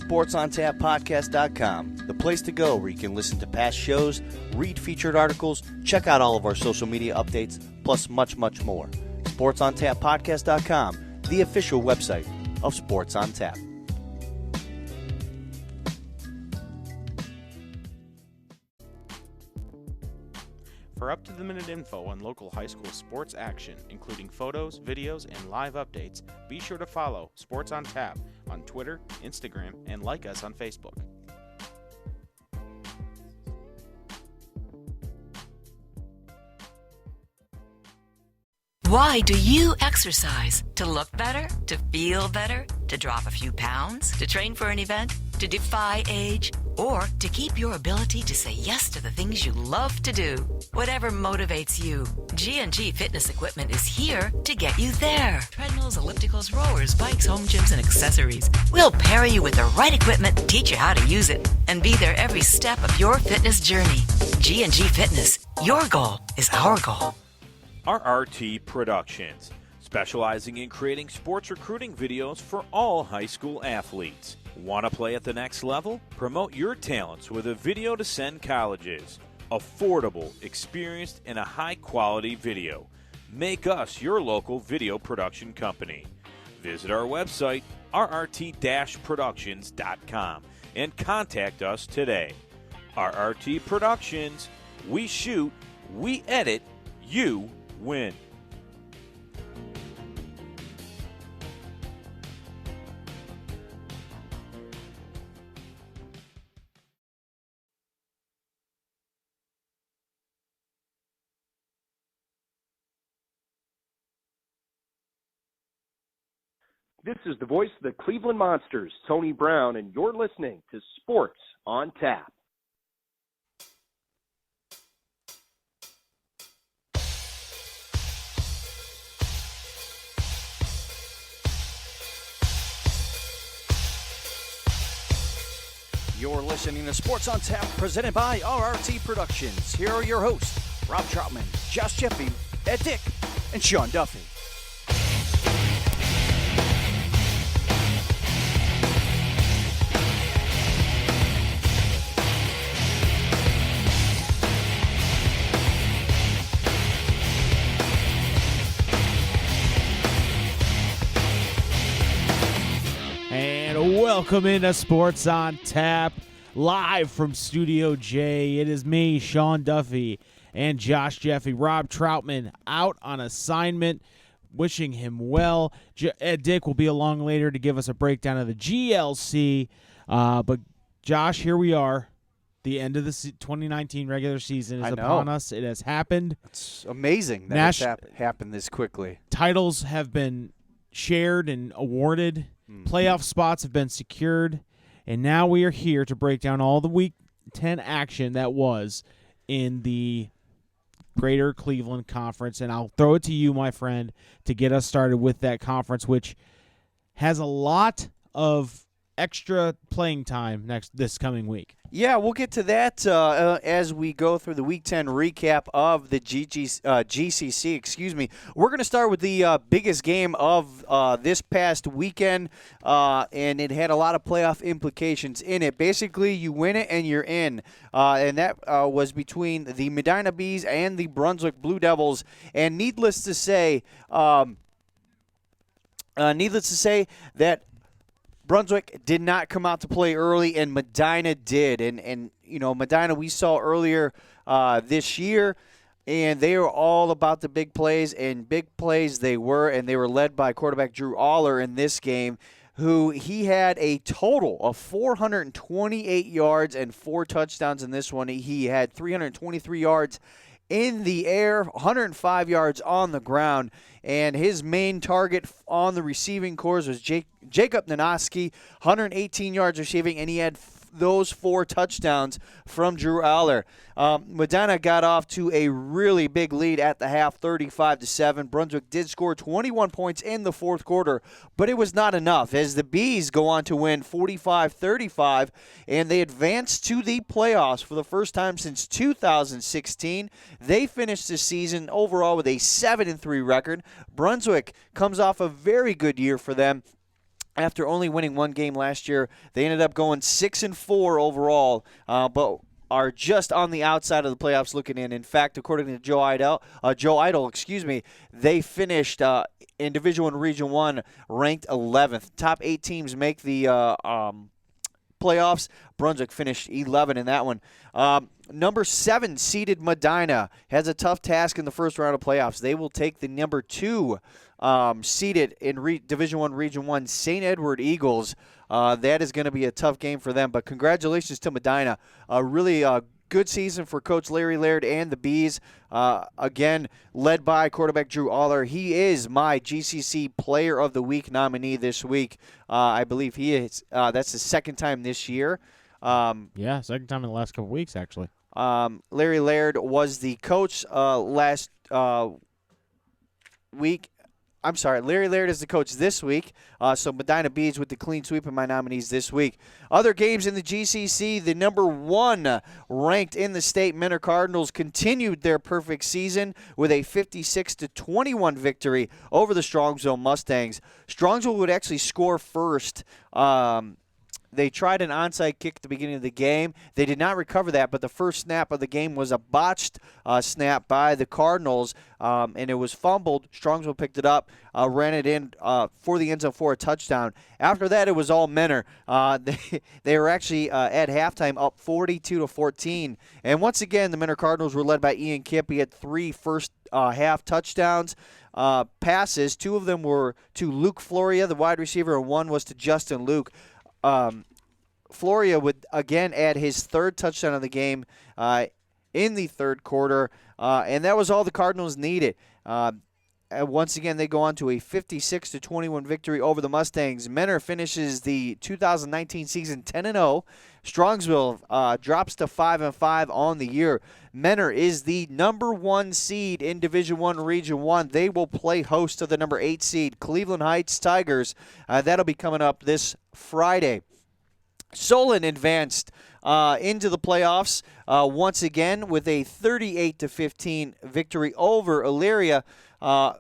SportsOnTapPodcast.com, the place to go where you can listen to past shows, read featured articles, check out all of our social media updates, plus much, much more. SportsOnTapPodcast.com, the official website of Sports on Tap. For up-to-the-minute info on local high school sports action, including photos, videos, and live updates, be sure to follow Sports on Tap on Twitter, Instagram, and like us on Facebook. Why do you exercise? To look better? To feel better? To drop a few pounds? To train for an event? To defy age? Or to keep your ability to say yes to the things you love to do? Whatever motivates you, G&G Fitness Equipment is here to get you there. Treadmills, ellipticals, rowers, bikes, home gyms, and accessories. We'll pair you with the right equipment, teach you how to use it, and be there every step of your fitness journey. G&G Fitness. Your goal is our goal. RRT Productions, specializing in creating sports recruiting videos for all high school athletes. Want to play at the next level? Promote your talents with a video to send colleges. Affordable, experienced, and a high-quality video. Make us your local video production company. Visit our website, rrt-productions.com, and contact us today. RRT Productions, we shoot, we edit, you win. This is the voice of the Cleveland Monsters, Tony Brown, and you're listening to Sports on Tap. You're listening to Sports on Tap, presented by RRT Productions. Here are your hosts, Rob Troutman, Josh Jeffy, Ed Dick, and Sean Duffy. Welcome into Sports on Tap, live from Studio J. It is me, Sean Duffy, and Josh Jeffy. Rob Troutman out on assignment, wishing him well. Ed Dick will be along later to give us a breakdown of the GLC. But Josh, here we are. The end of the 2019 regular season is upon us. It has happened. It's amazing that it's happened this quickly. Titles have been shared and awarded. Playoff spots have been secured, and now we are here to break down all the Week 10 action that was in the Greater Cleveland Conference. And I'll throw it to you, my friend, to get us started with that conference, which has a lot of extra playing time this coming week. Yeah, we'll get to that as we go through the Week 10 recap of the GCC. We're going to start with the biggest game of this past weekend, and it had a lot of playoff implications in it. Basically, you win it and you're in, and that was between the Medina Bees and the Brunswick Blue Devils. And needless to say that Brunswick did not come out to play early, and Medina did. And you know, Medina we saw earlier this year, and they were all about the big plays, and big plays they were, and they were led by quarterback Drew Aller in this game, who he had a total of 428 yards and 4 touchdowns in this one. He had 323 yards in the air, 105 yards on the ground, and his main target on the receiving corps was Jacob Nanoski, 118 yards receiving, and he had those 4 touchdowns from Drew Aller. Medina got off to a really big lead at the half, 35-7. Brunswick did score 21 points in the fourth quarter, but it was not enough as the Bees go on to win 45-35, and they advance to the playoffs for the first time since 2016. They finished the season overall with a 7-3 record. Brunswick comes off a very good year for them, after only winning one game last year. They ended up going 6-4 overall, but are just on the outside of the playoffs looking in. In fact, according to Joe Idol, they finished in Division I, Region 1, ranked 11th. Top 8 teams make the playoffs. Brunswick finished 11 in that one. Number 7 seeded Medina has a tough task in the first round of playoffs. They will take the number 2 seeded in Division I, Region 1, St. Edward Eagles. That is going to be a tough game for them, but congratulations to Medina. A really good season for Coach Larry Laird and the Bees. Again, led by quarterback Drew Aller. He is my GCC Player of the Week nominee this week. I believe he is. That's the second time this year. Yeah, second time in the last couple weeks, actually. Larry Laird was the coach last week. I'm sorry, Larry Laird is the coach this week, so Medina Bees with the clean sweep of my nominees this week. Other games in the GCC, the number 1 ranked in the state, Menor Cardinals, continued their perfect season with a 56-21 victory over the Strongsville Mustangs. Strongsville would actually score first. They tried an onside kick at the beginning of the game. They did not recover that, but the first snap of the game was a botched snap by the Cardinals, and it was fumbled. Strongsville picked it up, ran it in for the end zone for a touchdown. After that, it was all Menor. They were actually at halftime up 42-14. And once again, the Menor Cardinals were led by Ian Kipp. He had 3 first half touchdowns. Passes. 2 of them were to Luke Floria, the wide receiver, and 1 was to Justin Luke. Floria would again add his 3rd touchdown of the game in the 3rd quarter, and that was all the Cardinals needed. Once again, they go on to a 56-21 victory over the Mustangs. Menor finishes the 2019 season 10-0. Strongsville drops to 5-5 on the year. Menor is the number 1 seed in Division I, Region 1. They will play host to the number 8 seed, Cleveland Heights Tigers. That'll be coming up this Friday. Solon advanced into the playoffs once again with a 38-15 victory over Elyria.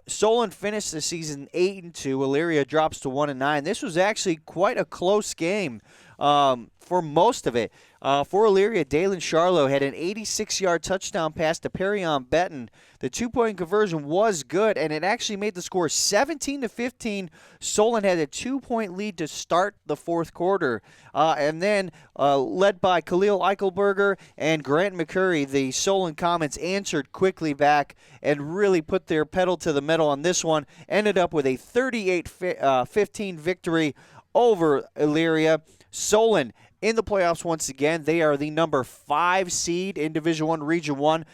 Solon finished the season 8-2. Elyria drops to 1-9. This was actually quite a close game for most of it. For Elyria, Dalen Charlo had an 86-yard touchdown pass to Perion Benton. The 2-point conversion was good, and it actually made the score 17-15. Solon had a 2-point lead to start the 4th quarter. And then, led by Khalil Eichelberger and Grant McCurry, the Solon Comets answered quickly back and really put their pedal to the metal on this one. Ended up with a 38-15 victory over Elyria. Solon in the playoffs once again. They are the number 5 seed in Division I, Region 1.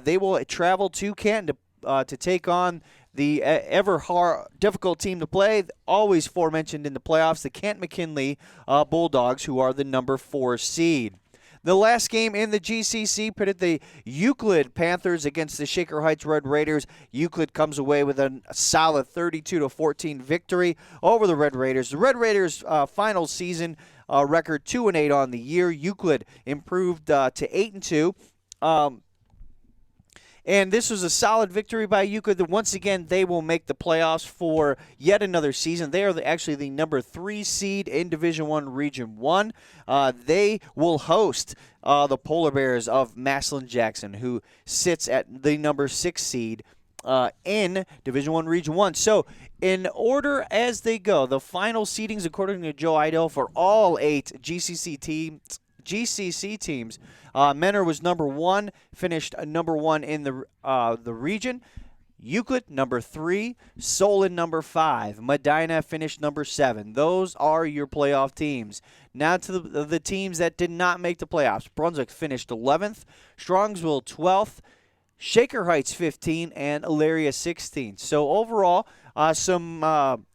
They will travel to Canton to take on the difficult team to play, always forementioned in the playoffs, the Canton-McKinley Bulldogs, who are the number 4 seed. The last game in the GCC pitted the Euclid Panthers against the Shaker Heights Red Raiders. Euclid comes away with a solid 32-14 victory over the Red Raiders. The Red Raiders' final season record 2-8 on the year. Euclid improved to 8-2. And this was a solid victory by Euclid. Once again, they will make the playoffs for yet another season. They are actually the number 3 seed in Division I, Region 1. They will host the Polar Bears of Massillon-Jackson, who sits at the number 6 seed in Division I, Region 1. So, in order as they go, the final seedings, according to Joe Idell, for all 8 GCC teams, Menor was number 1, finished number 1 in the region. Euclid, number 3. Solon, number 5. Medina finished number 7. Those are your playoff teams. Now to the teams that did not make the playoffs. Brunswick finished 11th. Strongsville, 12th. Shaker Heights, 15. And Elyria, 16. So overall, some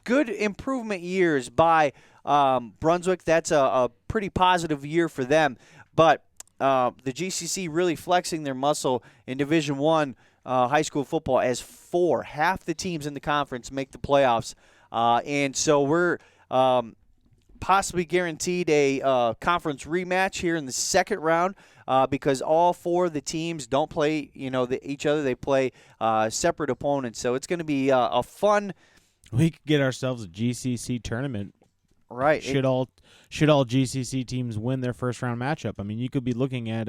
good improvement years by Brunswick. That's a pretty positive year for them. But the GCC really flexing their muscle in Division I high school football as half the teams in the conference make the playoffs. And so we're possibly guaranteed a conference rematch here in the second round because all 4 of the teams don't play each other. They play separate opponents. So it's going to be a fun We could get ourselves a GCC tournament. Right. Should all GCC teams win their first round matchup? I mean, you could be looking at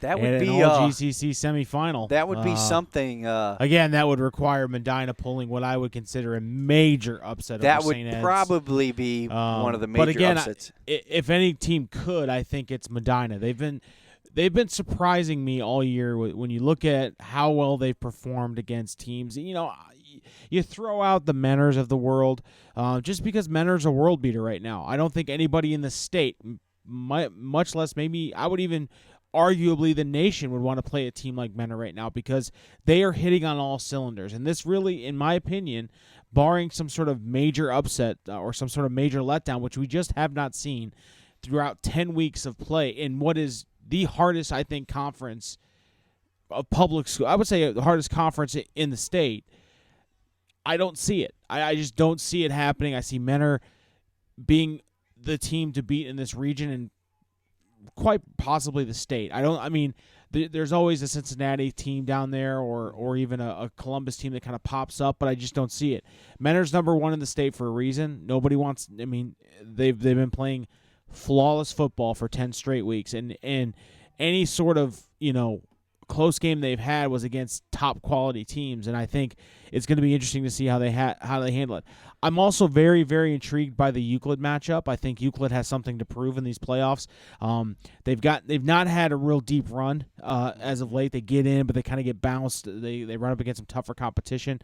That would an be all GCC semifinal. That would be something. Again, that would require Medina pulling what I would consider a major upset. That over would St. Ed's. probably be one of the major but again, upsets. If any team could, I think it's Medina. They've been surprising me all year when you look at how well they've performed against teams. You know, you throw out the Menners of the world just because Menner's a world beater right now. I don't think anybody in the state, much less maybe I would even arguably the nation would want to play a team like Menor right now because they are hitting on all cylinders. And this really, in my opinion, barring some sort of major upset or some sort of major letdown, which we just have not seen throughout 10 weeks of play in what is the hardest, I think, conference of public school. I would say the hardest conference in the state. I don't see it. I just don't see it happening. I see Menor being the team to beat in this region and quite possibly the state. There's always a Cincinnati team down there or even a Columbus team that kind of pops up, but I just don't see it. Menor's number one in the state for a reason. Nobody wants – I mean, they've been playing flawless football for 10 straight weeks, and any sort of, close game they've had was against top quality teams, and I think it's going to be interesting to see how they handle it. I'm also very, very intrigued by the Euclid matchup. I think Euclid has something to prove in these playoffs. They've not had a real deep run as of late. They get in, but they kind of get bounced. They run up against some tougher competition.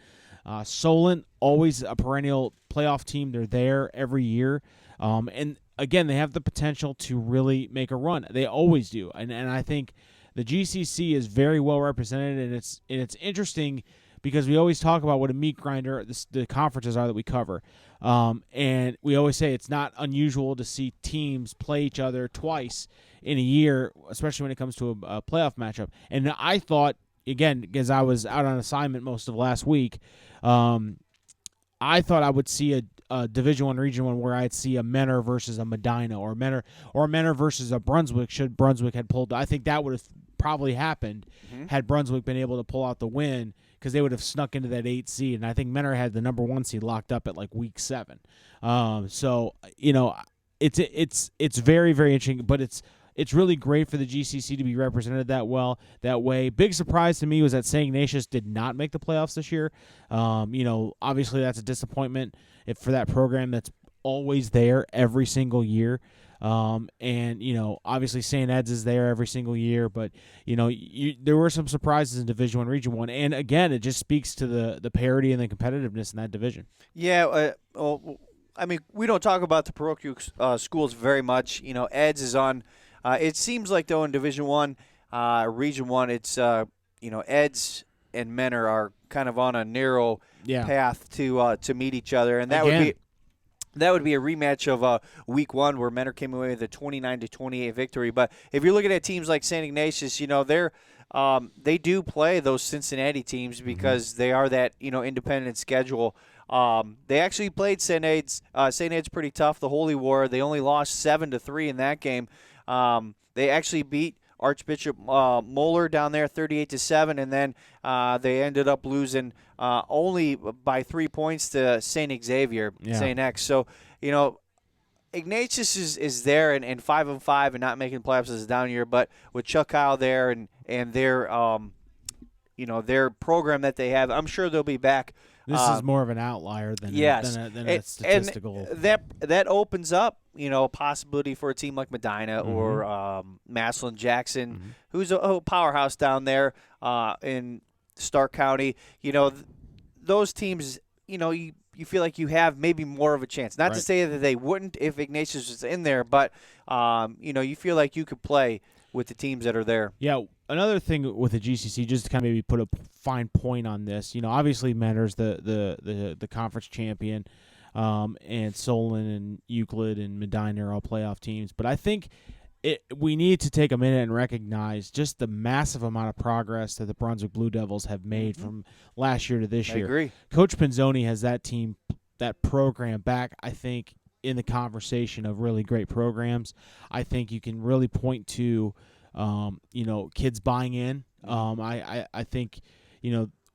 Solon, always a perennial playoff team. They're there every year, and again, they have the potential to really make a run. They always do, and I think the GCC is very well represented, and it's interesting because we always talk about what a meat grinder the conferences are that we cover, and we always say it's not unusual to see teams play each other twice in a year, especially when it comes to a playoff matchup. And I thought, again, because I was out on assignment most of last week, I thought I would see a Division I, Region I where I'd see a Menor versus a Medina or a Menor versus a Brunswick should Brunswick had pulled. I think that would have probably happened had Brunswick been able to pull out the win because they would have snuck into that 8 seed. And I think Menor had the number 1 seed locked up at like week 7. So, it's very, very interesting, but it's really great for the GCC to be represented that way. Big surprise to me was that St. Ignatius did not make the playoffs this year. Obviously that's a disappointment for that program that's always there every single year. Obviously St. Ed's is there every single year, but there were some surprises in Division I, Region I, and again, it just speaks to the parity and the competitiveness in that division. Yeah. We don't talk about the parochial schools very much. Ed's is on. It seems like though in Division I, Region I, it's Ed's and Menor are kind of on a narrow path to meet each other, and that would be a rematch of Week 1 where Menor came away with a 29-28 victory. But if you're looking at teams like St. Ignatius, they do play those Cincinnati teams because they are that independent schedule. They actually played St. Ed's. St. Ed's pretty tough. The Holy War. They only lost 7-3 in that game. They actually beat Archbishop Moeller down there 38-7, and then they ended up losing only by 3 points to St. Xavier, St. X. So, Ignatius is there and 5-5 and not making playoffs is a down year, but with Chuck Kyle there and their their program that they have, I'm sure they'll be back. This is more of an outlier than a statistical. And that opens up, a possibility for a team like Medina or Massillon Jackson, who's a powerhouse down there in Stark County. Those teams, you feel like you have maybe more of a chance. Not to say that they wouldn't if Ignatius was in there, but you feel like you could play with the teams that are there. Yeah. Another thing with the GCC, just to kind of maybe put a fine point on this, obviously Menor's the conference champion, and Solon and Euclid and Medina are all playoff teams. But I think we need to take a minute and recognize just the massive amount of progress that the Brunswick Blue Devils have made from last year to this year. I agree. Coach Pinzoni has that team, that program back, I think, in the conversation of really great programs. I think you can really point to kids buying in. I think,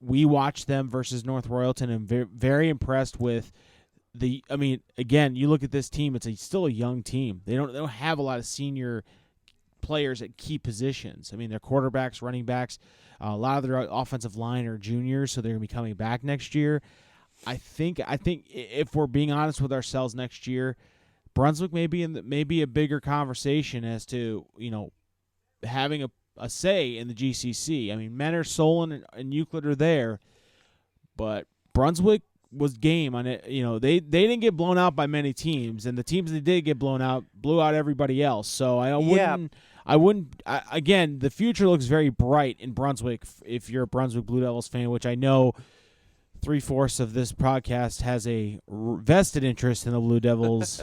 we watched them versus North Royalton and very, very impressed with again, you look at this team, it's still a young team. They don't have a lot of senior players at key positions. I mean, their quarterbacks, running backs, a lot of their offensive line are juniors, so they're going to be coming back next year. I think if we're being honest with ourselves next year, Brunswick may be a bigger conversation as to, having a say in the GCC. I mean, Menor, Solon, and Euclid are there, but Brunswick was game on it. They didn't get blown out by many teams, and the teams that did get blown out blew out everybody else. So I wouldn't. Again, the future looks very bright in Brunswick if you're a Brunswick Blue Devils fan, which I know 3/4 of this podcast has a vested interest in the Blue Devils.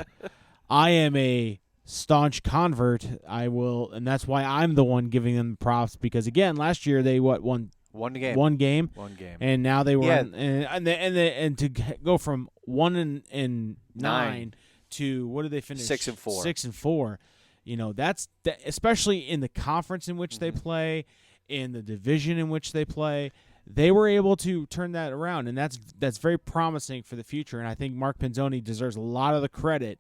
I am a staunch convert. And that's why I'm the one giving them props, because again, last year they won one game. One game, and now they were and to go from 1-9 to what did they finish? 6-4. 6-4. That's especially in the conference in which they play, in the division in which they play. They were able to turn that around, and that's very promising for the future. And I think Mark Penzoni deserves a lot of the credit.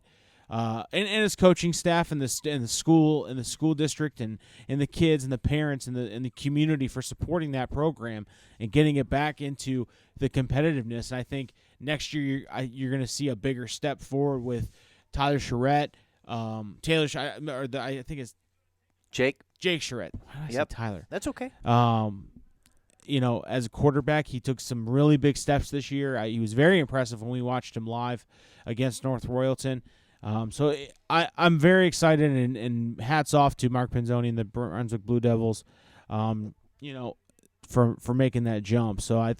And his coaching staff and the school district and the kids and the parents and the community for supporting that program and getting it back into the competitiveness. And I think next year you're going to see a bigger step forward with Tyler Charette, I think it's Jake Charette. Why did I say Tyler? That's okay. As a quarterback, he took some really big steps this year. He was very impressive when we watched him live against North Royalton. So I'm very excited, and hats off to Mark Penzoni and the Brunswick Blue Devils, for making that jump. So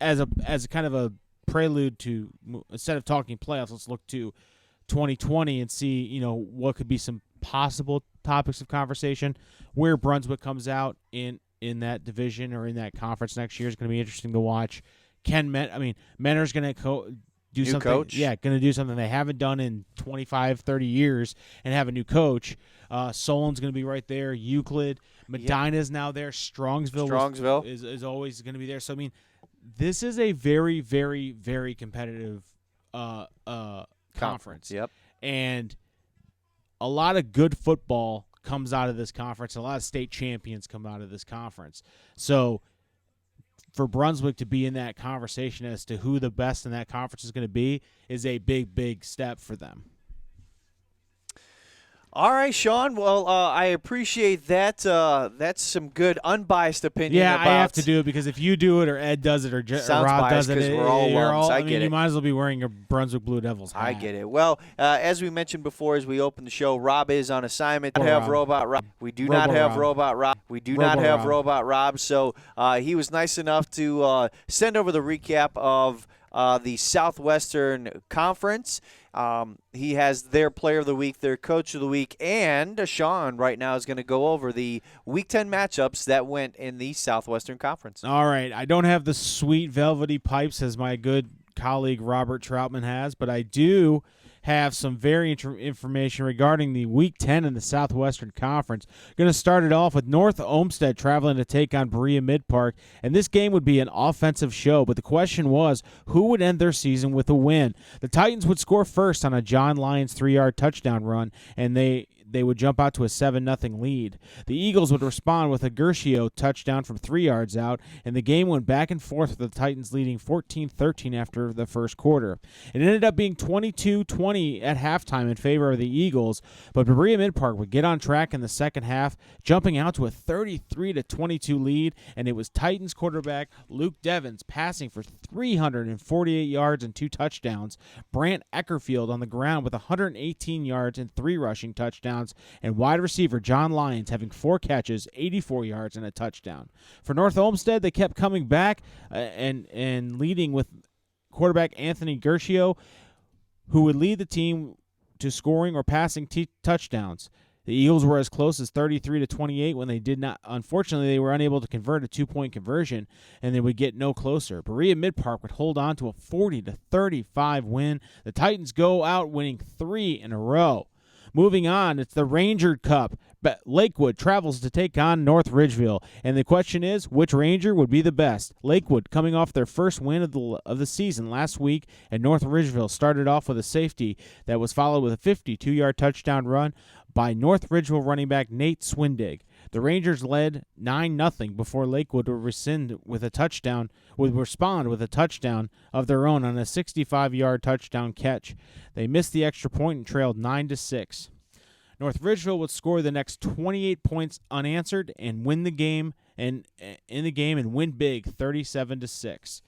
as a kind of a prelude to, instead of talking playoffs, let's look to 2020 and see what could be some possible topics of conversation. Where Brunswick comes out in that division or in that conference next year is going to be interesting to watch. Menor's going to do new something. Coach? Yeah, going to do something they haven't done in 25, 30 years and have a new coach. Solon's going to be right there. Euclid, Medina's now there. Strongsville is always going to be there. So this is a very, very, very competitive conference. Yep. And a lot of good football comes out of this conference. A lot of state champions come out of this conference. So for Brunswick to be in that conversation as to who the best in that conference is going to be is a big, big step for them. All right, Sean. Well, I appreciate that. That's some good unbiased opinion. Yeah, I have to do it because if you do it or Ed does it or Rob does it, we're all alums. I get it. You might as well be wearing a Brunswick Blue Devils hat. I get it. Well, as we mentioned before, as we opened the show, Rob is on assignment. We do not have Robot Rob. We do not have Robot Rob. So he was nice enough to send over the recap of the Southwestern Conference. He has their player of the week, their coach of the week, and Sean right now is going to go over the Week 10 matchups that went in the Southwestern Conference. All right. I don't have the sweet velvety pipes as my good colleague Robert Troutman has, but I do have some very information regarding the Week 10 in the Southwestern Conference. Going to start it off with North Olmsted traveling to take on Berea Mid-Park, and this game would be an offensive show, but the question was, who would end their season with a win? The Titans would score first on a John Lyons 3-yard touchdown run, and they would jump out to a 7-0 lead. The Eagles would respond with a Gershio touchdown from 3 yards out, and the game went back and forth with the Titans leading 14-13 after the first quarter. It ended up being 22-20 at halftime in favor of the Eagles, but Berea Mid-Park would get on track in the second half, jumping out to a 33-22 lead, and it was Titans quarterback Luke Devens passing for 348 yards and 2 touchdowns, Brant Eckerfield on the ground with 118 yards and 3 rushing touchdowns, and wide receiver John Lyons having 4 catches, 84 yards, and a touchdown. For North Olmsted, they kept coming back and leading with quarterback Anthony Gershio, who would lead the team to scoring or passing touchdowns. The Eagles were as close as 33-28 when they did not. Unfortunately, they were unable to convert a 2-point conversion, and they would get no closer. Berea Mid-Park would hold on to a 40-35 win. The Titans go out winning 3 in a row. Moving on, it's the Ranger Cup. Lakewood travels to take on North Ridgeville, and the question is, which Ranger would be the best? Lakewood, coming off their first win of the season last week, and North Ridgeville started off with a safety that was followed with a 52-yard touchdown run by North Ridgeville running back Nate Swindig. The Rangers led 9-0 before Lakewood would respond with a touchdown of their own on a 65-yard touchdown catch. They missed the extra point and trailed 9-6. North Ridgeville would score the next 28 points unanswered and win the game and win big 37-6.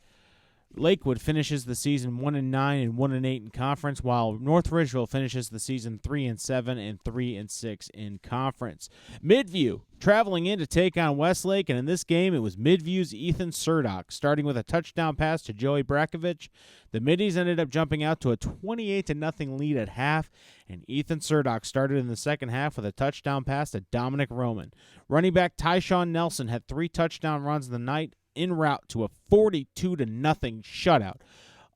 Lakewood finishes the season 1-9 and 1-8 in conference, while North Ridgeville finishes the season 3-7 and 3-6 in conference. Midview traveling in to take on Westlake, and in this game it was Midview's Ethan Surdock starting with a touchdown pass to Joey Brakovich. The Middies ended up jumping out to a 28-0 lead at half, and Ethan Surdock started in the second half with a touchdown pass to Dominic Roman. Running back Tyshawn Nelson had 3 touchdown runs in the night, en route to a 42-0 shutout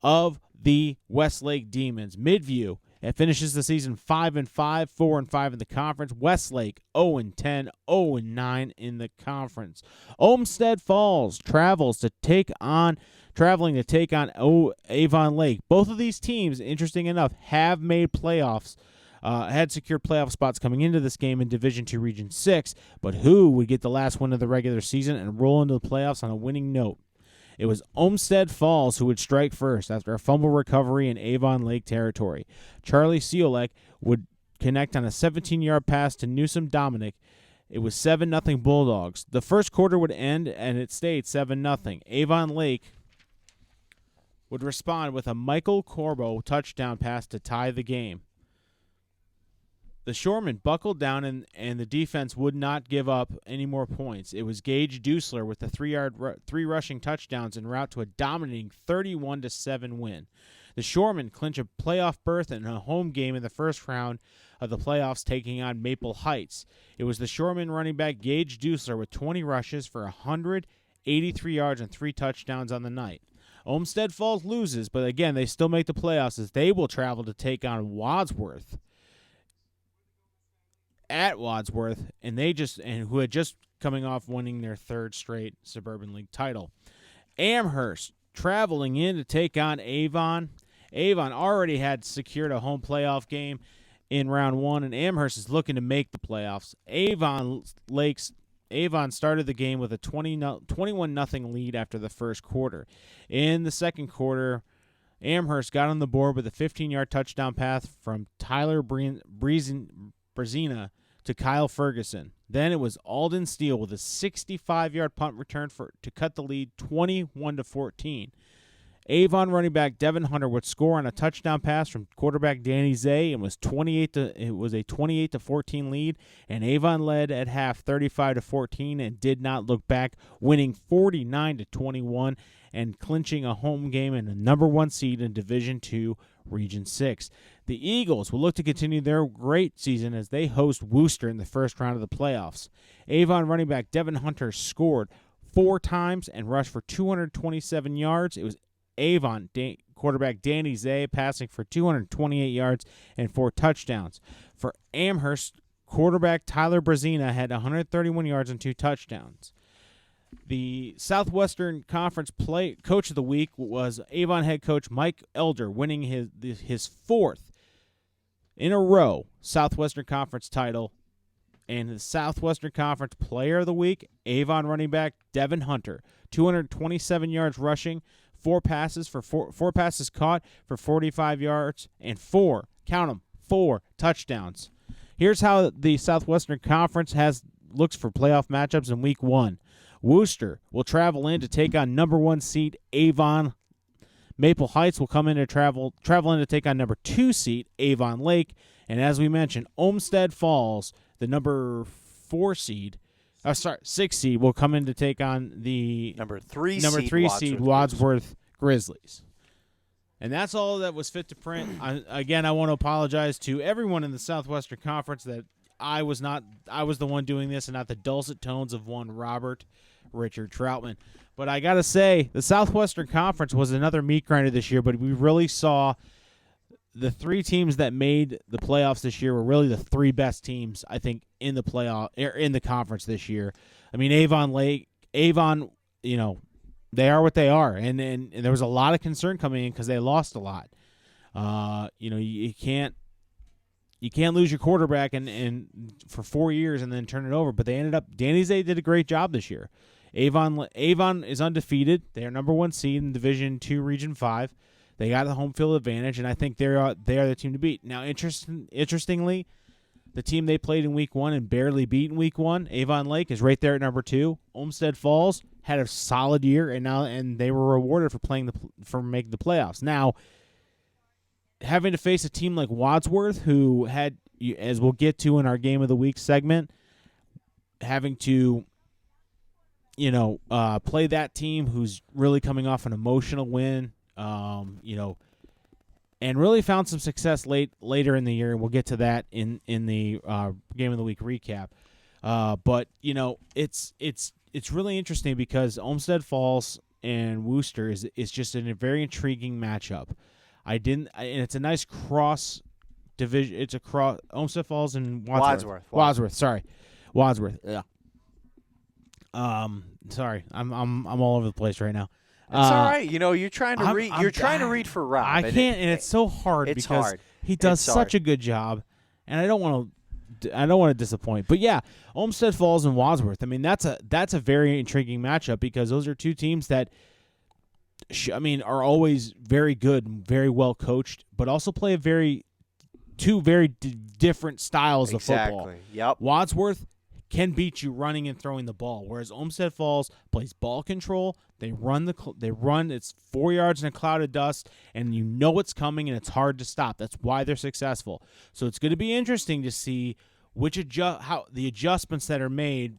of the Westlake Demons. Midview finishes the season 5-5, 4-5 in the conference. Westlake 0-10, 0-9 in the conference. Olmsted Falls traveling to take on Avon Lake. Both of these teams, interesting enough, have made playoffs. Had secured playoff spots coming into this game in Division II Region 6, but who would get the last win of the regular season and roll into the playoffs on a winning note? It was Olmsted Falls who would strike first after a fumble recovery in Avon Lake territory. Charlie Siolek would connect on a 17-yard pass to Newsom Dominic. It was 7-0 Bulldogs. The first quarter would end, and it stayed 7-0. Avon Lake would respond with a Michael Corbo touchdown pass to tie the game. The Shoremen buckled down, and the defense would not give up any more points. It was Gage Dusler with the 3 rushing touchdowns en route to a dominating 31-7 win. The Shoremen clinch a playoff berth in a home game in the first round of the playoffs, taking on Maple Heights. It was the Shoremen running back Gage Dusler with 20 rushes for 183 yards and 3 touchdowns on the night. Olmsted Falls loses, but again, they still make the playoffs as they will travel to take on Wadsworth at Wadsworth, and who had just coming off winning their 3rd straight Suburban League title. Amherst traveling in to take on Avon. Avon already had secured a home playoff game in round 1, and Amherst is looking to make the playoffs. Avon started the game with a 21-0 lead after the first quarter. In the second quarter, Amherst got on the board with a 15-yard touchdown pass from Tyler Brzezina to Kyle Ferguson. Then it was Alden Steele with a 65-yard punt return to cut the lead 21-14. Avon running back Devin Hunter would score on a touchdown pass from quarterback Danny Zay, and was a 28-14 lead, and Avon led at half 35-14 and did not look back, winning 49-21 and clinching a home game and the number 1 seed in Division II Region 6. The Eagles will look to continue their great season as they host Wooster in the first round of the playoffs. Avon running back Devin Hunter scored 4 times and rushed for 227 yards. It was Avon quarterback Danny Zay passing for 228 yards and 4 touchdowns. For Amherst, quarterback Tyler Brzezina had 131 yards and 2 touchdowns. The Southwestern Conference Coach of the Week was Avon head coach Mike Elder, winning his 4th in a row Southwestern Conference title. And the Southwestern Conference Player of the Week, Avon running back Devin Hunter, 227 yards rushing, 4 passes caught for 45 yards, and 4 touchdowns. Here's how the Southwestern Conference looks for playoff matchups in Week 1. Wooster will travel in to take on number 1 seed Avon. Maple Heights will come in to travel in to take on number 2 seed Avon Lake. And as we mentioned, Olmsted Falls, the number 6 seed, will come in to take on the number 3 seed Wadsworth Grizzlies. And that's all that was fit to print. I want to apologize to everyone in the Southwestern Conference that I was the one doing this and not the dulcet tones of one Richard Troutman. But I got to say, the Southwestern Conference was another meat grinder this year, but we really saw the three teams that made the playoffs this year were really the three best teams, I think, in the playoff in the conference this year. I mean, Avon, you know, they are what they are, and there was a lot of concern coming in because they lost a lot. You know, you can't lose your quarterback and for 4 years and then turn it over. But they ended up. Danny Zay did a great job this year. Avon is undefeated. They are number 1 seed in Division II, Region 5. They got the home field advantage, and I think they are the team to beat. Now, interestingly, the team they played in Week 1 and barely beat in Week 1, Avon Lake, is right there at number 2. Olmsted Falls had a solid year, and they were rewarded for making the playoffs. Now, having to face a team like Wadsworth, who had, as we'll get to in our Game of the Week segment, having to play that team who's really coming off an emotional win, and really found some success later in the year, and we'll get to that in the Game of the Week recap. But it's really interesting because Olmsted Falls and Worcester is just a very intriguing matchup. And it's a nice cross division. It's a cross Olmsted Falls and Wadsworth. Wadsworth. Yeah. Sorry, I'm all over the place right now. It's all right. You know, you're trying to read. You're trying to read for Rob. I can't, and it's so hard because he does such a good job, and I don't want to disappoint. But yeah, Olmsted Falls and Wadsworth. I mean, that's a very intriguing matchup because those are two teams that, are always very good and very well coached, but also play two very different styles of football. Yep. Wadsworth can beat you running and throwing the ball, whereas Olmsted Falls plays ball control. They run. It's 4 yards in a cloud of dust, and you know it's coming, and it's hard to stop. That's why they're successful. So it's going to be interesting to see how the adjustments that are made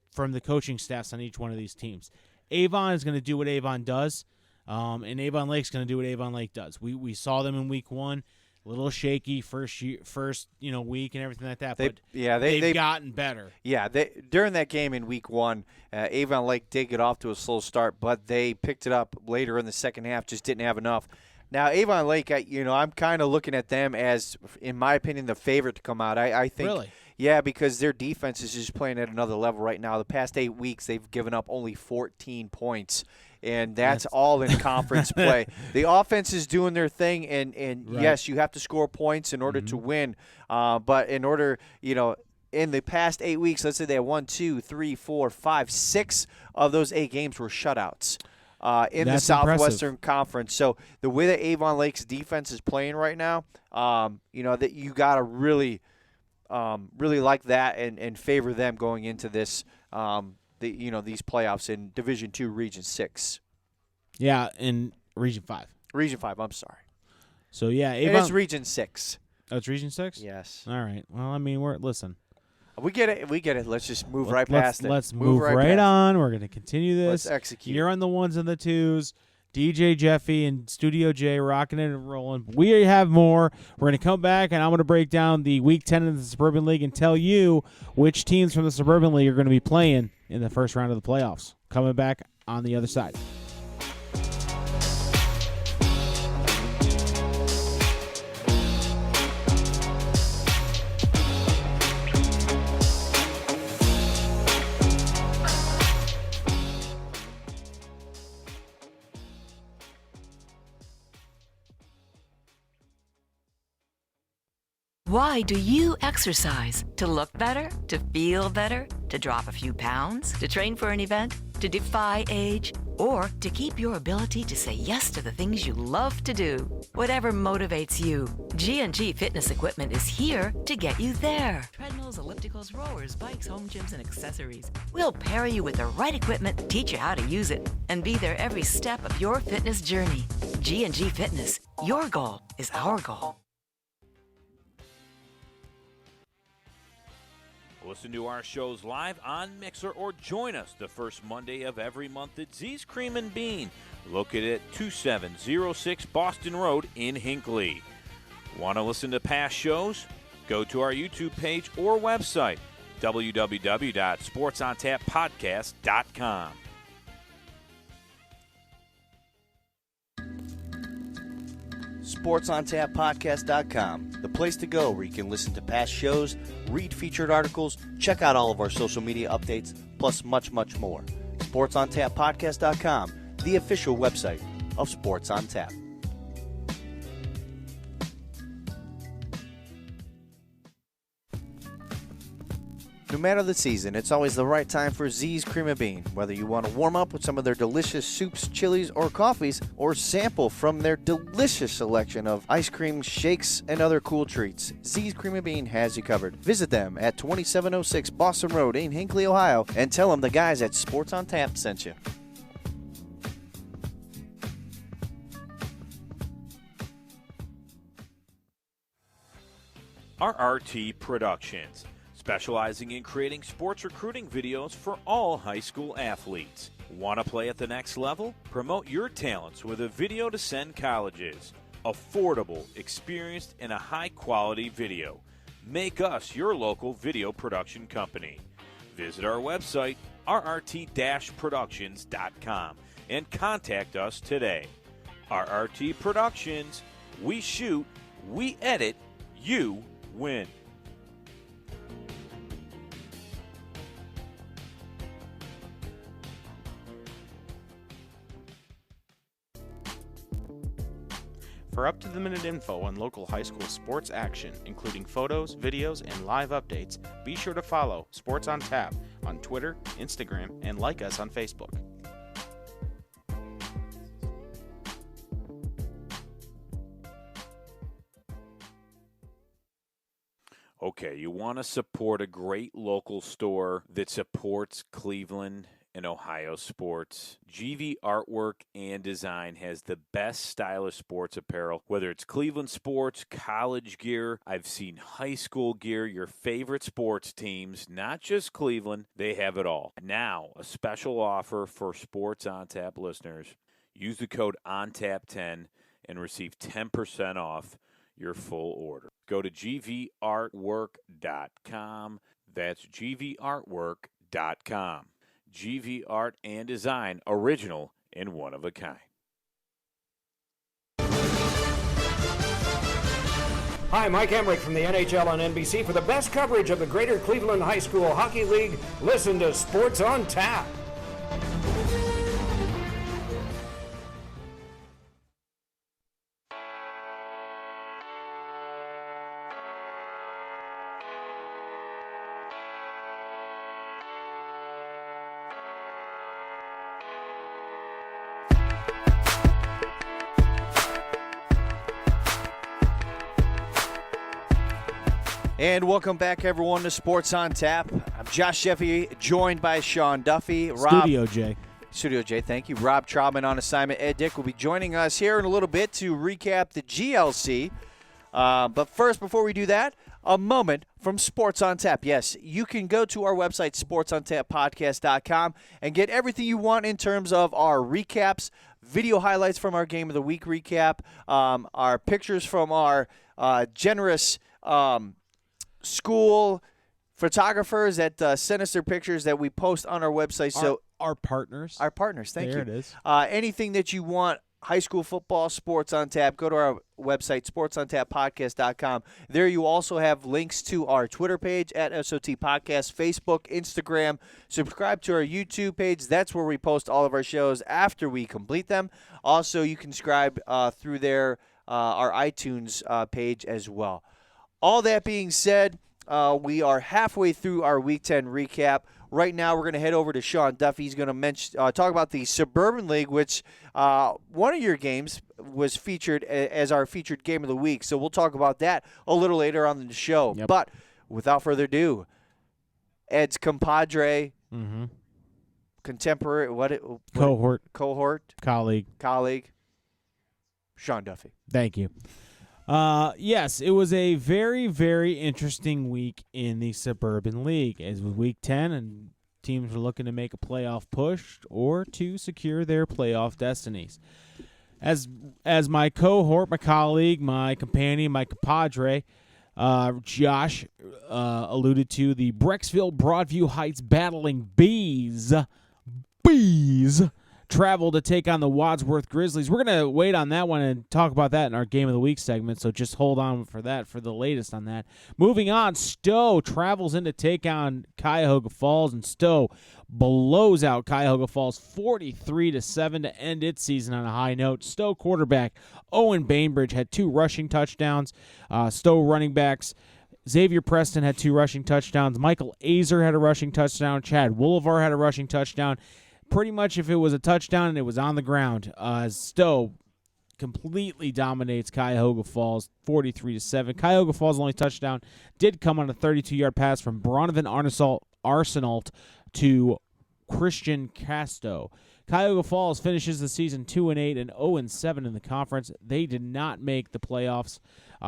from the coaching staffs on each one of these teams. Avon is going to do what Avon does, and Avon Lake's going to do what Avon Lake does. We saw them in Week 1. A little shaky first week and everything like that, they've gotten better. Yeah, during that game in Week 1, Avon Lake did get off to a slow start, but they picked it up later in the second half, just didn't have enough. Now, Avon Lake, I'm kind of looking at them as, in my opinion, the favorite to come out. I think, really? Yeah, because their defense is just playing at another level right now. The past 8 weeks, they've given up only 14 points. And that's all in conference play. The offense is doing their thing, and right. Yes, you have to score points in order to win. But in order, in the past 8 weeks, let's say they had 1, 2, 3, 4, 5, 6 of those 8 games were shutouts in the Southwestern Conference. So the way that Avon Lake's defense is playing right now, that you got to really like that and favor them going into this. These playoffs in Division II, Region 6. Yeah, in Region 5. Region 5, I'm sorry. So, yeah. And it's Region 6. Oh, it's Region 6? Yes. All right. Well, listen. We get it. Let's just move right past it. Let's move right on. We're going to continue this. Let's execute. You're on the ones and the twos. DJ Jeffy and Studio J rocking it and rolling. We have more. We're going to come back, and I'm going to break down the Week 10 of the Suburban League and tell you which teams from the Suburban League are going to be playing in the first round of the playoffs. Coming back on the other side. Why do you exercise? To look better? To feel better? To drop a few pounds? To train for an event? To defy age? Or to keep your ability to say yes to the things you love to do? Whatever motivates you, G&G Fitness Equipment is here to get you there. Treadmills, ellipticals, rowers, bikes, home gyms, and accessories. We'll pair you with the right equipment, teach you how to use it, and be there every step of your fitness journey. G&G Fitness. Your goal is our goal. Listen to our shows live on Mixer or join us the first Monday of every month at Z's Cream and Bean, located at 2706 Boston Road in Hinckley. Want to listen to past shows? Go to our YouTube page or website, www.sportsontappodcast.com. SportsOnTapPodcast.com, the place to go where you can listen to past shows, read featured articles, check out all of our social media updates, plus much, much more. SportsOnTapPodcast.com, the official website of Sports on Tap. No matter the season, it's always the right time for Z's Cream of Bean. Whether you want to warm up with some of their delicious soups, chilies, or coffees, or sample from their delicious selection of ice cream, shakes, and other cool treats, Z's Cream of Bean has you covered. Visit them at 2706 Boston Road in Hinckley, Ohio, and tell them the guys at Sports on Tap sent you. RRT Productions, specializing in creating sports recruiting videos for all high school athletes. Want to play at the next level? Promote your talents with a video to send colleges. Affordable, experienced, and a high-quality video. Make us your local video production company. Visit our website, rrt-productions.com, and contact us today. RRT Productions, we shoot, we edit, you win. For up-to-the-minute info on local high school sports action, including photos, videos, and live updates, be sure to follow Sports on Tap on Twitter, Instagram, and like us on Facebook. Okay, you want to support a great local store that supports Cleveland and Ohio sports. GV Artwork and Design has the best stylish sports apparel, whether it's Cleveland sports, college gear. I've seen high school gear, your favorite sports teams, not just Cleveland. They have it all. Now, a special offer for Sports on Tap listeners. Use the code ONTAP10 and receive 10% off your full order. Go to gvartwork.com. That's gvartwork.com. GV Art and Design, original and one of a kind. Hi, Mike Emmerich from the NHL on NBC. For the best coverage of the Greater Cleveland High School Hockey League, listen to Sports on Tap. And welcome back, everyone, to Sports on Tap. I'm Josh Jeffy, joined by Sean Duffy. Studio J. Studio J, thank you. Rob Trautman on assignment. Ed Dick will be joining us here in a little bit to recap the GLC. But first, before we do that, a moment from Sports on Tap. Yes, you can go to our website, sportsontappodcast.com, and get everything you want in terms of our recaps, video highlights from our Game of the Week recap, our pictures from our generous school photographers that send us their pictures that we post on our website. So our partners. Our partners, thank you. There it is. Anything that you want, high school football, Sports on Tap, go to our website, sportsontappodcast.com. There you also have links to our Twitter page at SOT Podcast, Facebook, Instagram. Subscribe to our YouTube page. That's where we post all of our shows after we complete them. Also, you can subscribe through there, our iTunes page as well. All that being said, we are halfway through our Week 10 recap. Right now, we're going to head over to Sean Duffy. He's going to talk about the Suburban League, which one of your games was featured as our featured game of the week. So we'll talk about that a little later on in the show. Yep. But without further ado, Ed's compadre, contemporary, Cohort, colleague, Sean Duffy. Thank you. Yes, it was a very, very interesting week in the Suburban League. As with Week 10, and teams were looking to make a playoff push or to secure their playoff destinies. As my cohort, my colleague, my companion, my compadre, Josh alluded to, the Brecksville Broadview Heights Battling Bees travel to take on the Wadsworth Grizzlies. We're going to wait on that one and talk about that in our Game of the Week segment, so just hold on for that for the latest on that. Moving on, Stowe travels in to take on Cuyahoga Falls, and Stowe blows out Cuyahoga Falls 43-7 to end its season on a high note. Stowe quarterback Owen Bainbridge had 2 rushing touchdowns. Stowe running backs Xavier Preston had 2 rushing touchdowns. Michael Azer had a rushing touchdown. Chad Woolevar had a rushing touchdown. Pretty much if it was a touchdown and it was on the ground, Stowe completely dominates Cuyahoga Falls 43-7. Cuyahoga Falls' only touchdown did come on a 32-yard pass from Bronovan Arsenault to Christian Casto. Cuyahoga Falls finishes the season 2-8 and 0-7 in the conference. They did not make the playoffs.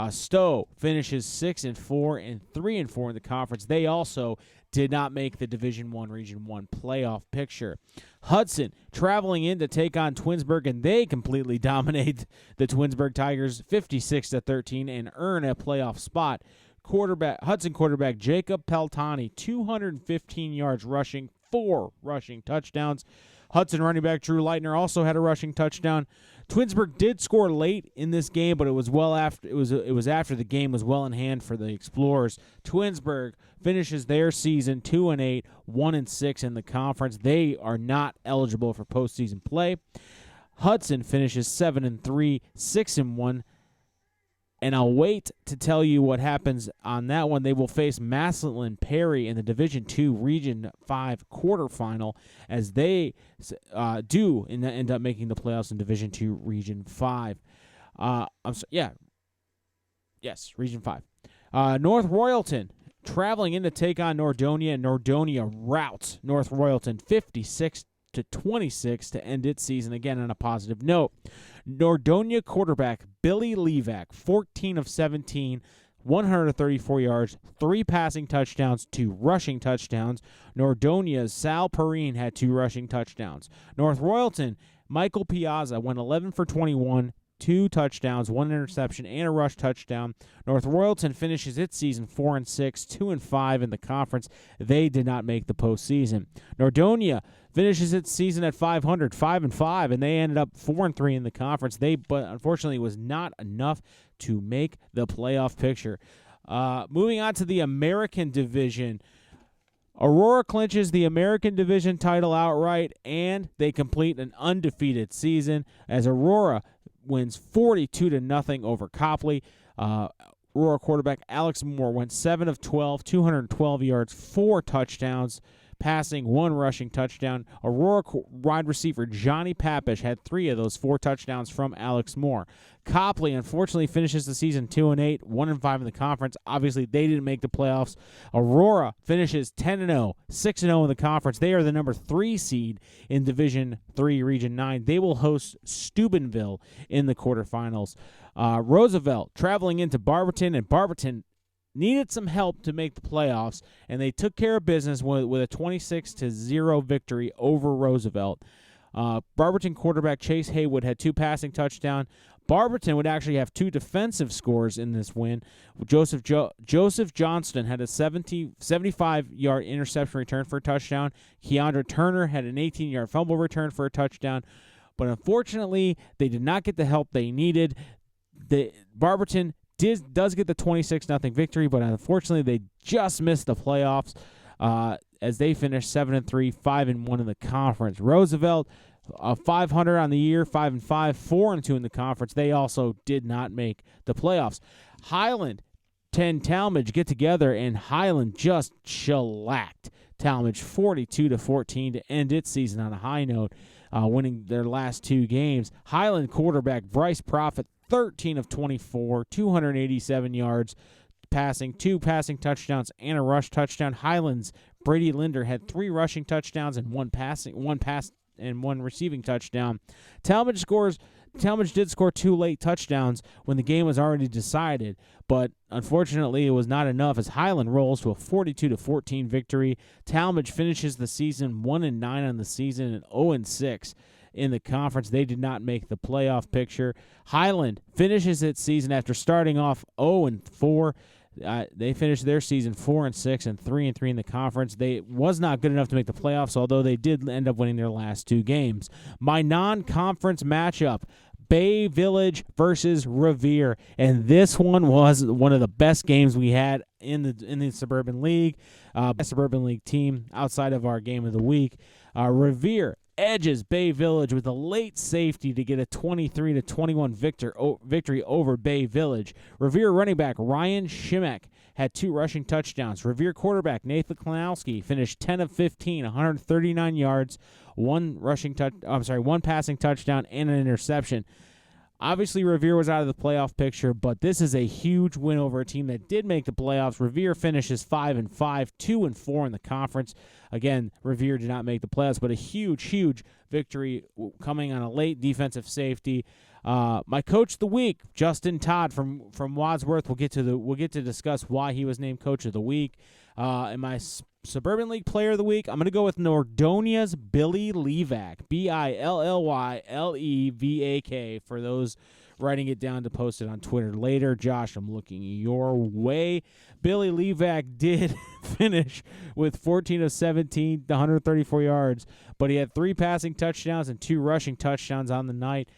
Stowe finishes 6-4 and 3-4 in the conference. They also did not make the Division I Region 1 playoff picture. Hudson traveling in to take on Twinsburg, and they completely dominate the Twinsburg Tigers 56-13 and earn a playoff spot. Hudson quarterback Jacob Peltani, 215 yards rushing, 4 rushing touchdowns. Hudson running back Drew Leitner also had a rushing touchdown. Twinsburg did score late in this game, but it was after the game was well in hand for the Explorers. Twinsburg finishes their season 2-8, 1-6 in the conference. They are not eligible for postseason play. Hudson finishes 7-3, 6-1. And I'll wait to tell you what happens on that one. They will face Massillon Perry in the Division II Region 5 quarterfinal, as they do end up making the playoffs in Division II Region 5. Region 5. North Royalton traveling in to take on Nordonia, and Nordonia routs North Royalton 56-26 to end its season, again on a positive note. Nordonia quarterback Billy Levac, 14 of 17, 134 yards, 3 passing touchdowns, 2 rushing touchdowns. Nordonia's Sal Perrine had 2 rushing touchdowns. North Royalton, Michael Piazza went 11 for 21, 2 touchdowns, 1 interception, and a rush touchdown. North Royalton finishes its season 4-6, 2-5 in the conference. They did not make the postseason. Nordonia finishes its season at 500, 5-5, and they ended up 4-3 in the conference. But unfortunately, it was not enough to make the playoff picture. Moving on to the American Division. Aurora clinches the American Division title outright, and they complete an undefeated season as Aurora wins 42-0 over Copley. Aurora quarterback Alex Moore went 7 of 12, 212 yards, 4 touchdowns, passing, 1 rushing touchdown. Aurora wide receiver Johnny Papish had 3 of those 4 touchdowns from Alex Moore. Copley unfortunately finishes the season 2-8, 1-5 in the conference. Obviously, they didn't make the playoffs. Aurora finishes 10-0, 6-0 in the conference. They are the number 3 seed in Division III Region 9. They will host Steubenville in the quarterfinals. Roosevelt traveling into Barberton, and Barberton needed some help to make the playoffs, and they took care of business with a 26-0 victory over Roosevelt. Barberton quarterback Chase Haywood had 2 passing touchdowns. Barberton would actually have 2 defensive scores in this win. Joseph Johnston had a 75-yard interception return for a touchdown. Keandra Turner had an 18-yard fumble return for a touchdown. But unfortunately, they did not get the help they needed. Barberton does get the 26-0 victory, but unfortunately they just missed the playoffs as they finished 7-3, 5-1 in the conference. Roosevelt, 500 on the year, 5-5, 4-2 in the conference. They also did not make the playoffs. Highland and Talmadge get together, and Highland just shellacked Talmadge 42-14 to end its season on a high note, winning their last 2 games. Highland quarterback Bryce Profit, 13 of 24, 287 yards passing, 2 passing touchdowns, and a rush touchdown. Highlands Brady Linder had 3 rushing touchdowns and 1 pass and 1 receiving touchdown. Talmadge did score 2 late touchdowns when the game was already decided, but unfortunately it was not enough as Highland rolls to a 42-14 victory. Talmadge finishes the season 1-9 on the season and 0-6 in the conference. They did not make the playoff picture. Highland finishes its season after starting off 0-4. They finished their season 4-6 and 3-3 in the conference. They was not good enough to make the playoffs, although they did end up winning their last 2 games. My non-conference matchup, Bay Village versus Revere, and this one was one of the best games we had in the Suburban League. Suburban League team outside of our game of the week. Revere edges Bay Village with a late safety to get a 23-21 victory over Bay Village. Revere running back Ryan Shimek had 2 rushing touchdowns. Revere quarterback Nathan Klanowski finished 10 of 15, 139 yards, 1 passing touchdown and an interception. Obviously, Revere was out of the playoff picture, but this is a huge win over a team that did make the playoffs. Revere finishes 5-5, 2-4 in the conference. Again, Revere did not make the playoffs, but a huge victory coming on a late defensive safety. My coach of the week, Justin Todd from Wadsworth. We'll get to discuss why he was named coach of the week. And my Suburban League player of the week, I'm going to go with Nordonia's Billy Levac, Billylevak, for those writing it down to post it on Twitter later. Josh, I'm looking your way. Billy Levac did finish with 14 of 17, 134 yards, but he had 3 passing touchdowns and 2 rushing touchdowns on the night.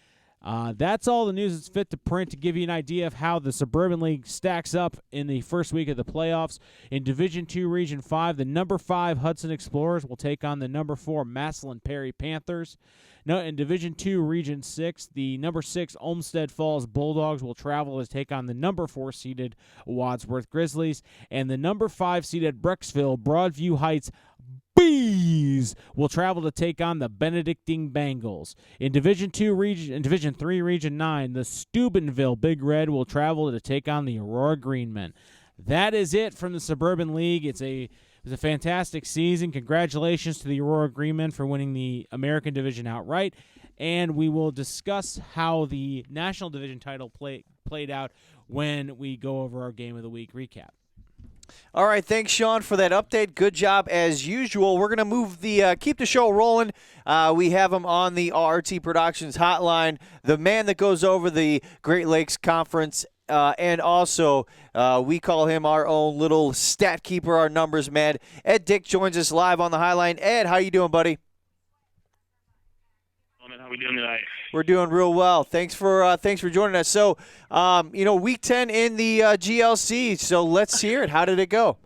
That's all the news that's fit to print to give you an idea of how the Suburban League stacks up in the first week of the playoffs. In Division II, Region 5, the number 5 Hudson Explorers will take on the number 4 Massillon Perry Panthers. Now, in Division II, Region 6, the number 6 Olmsted Falls Bulldogs will travel to take on the number 4 seeded Wadsworth Grizzlies, and the number 5 seeded Brecksville Broadview Heights Bees will travel to take on the Benedictine Bengals. In Division 3, Region 9, the Steubenville Big Red will travel to take on the Aurora Greenmen. That is it from the Suburban League. It was a fantastic season. Congratulations to the Aurora Greenmen for winning the American Division outright. And we will discuss how the National Division title played out when we go over our Game of the Week recap. All right, thanks, Sean, for that update. Good job as usual. We're going to keep the show rolling. We have him on the RT Productions hotline, the man that goes over the Great Lakes Conference, and also we call him our own little stat keeper, our numbers man. Ed Dick joins us live on the hotline. Ed, how you doing, buddy? How we doing tonight? We're doing real well. Thanks for joining us. So, Week 10 in the GLC. So let's hear it. How did it go?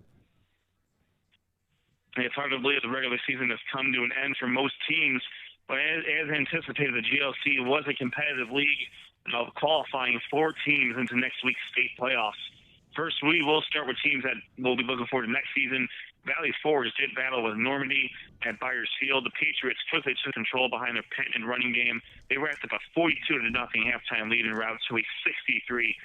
It's hard to believe the regular season has come to an end for most teams, but as anticipated, the GLC was a competitive league of qualifying 4 teams into next week's state playoffs. First, we will start with teams that we'll be looking forward to next season. Valley Forge did battle with Normandy at Byers Field. The Patriots quickly took control behind their Penton running game. They wrapped up a 42-0 halftime lead en route to a 63-0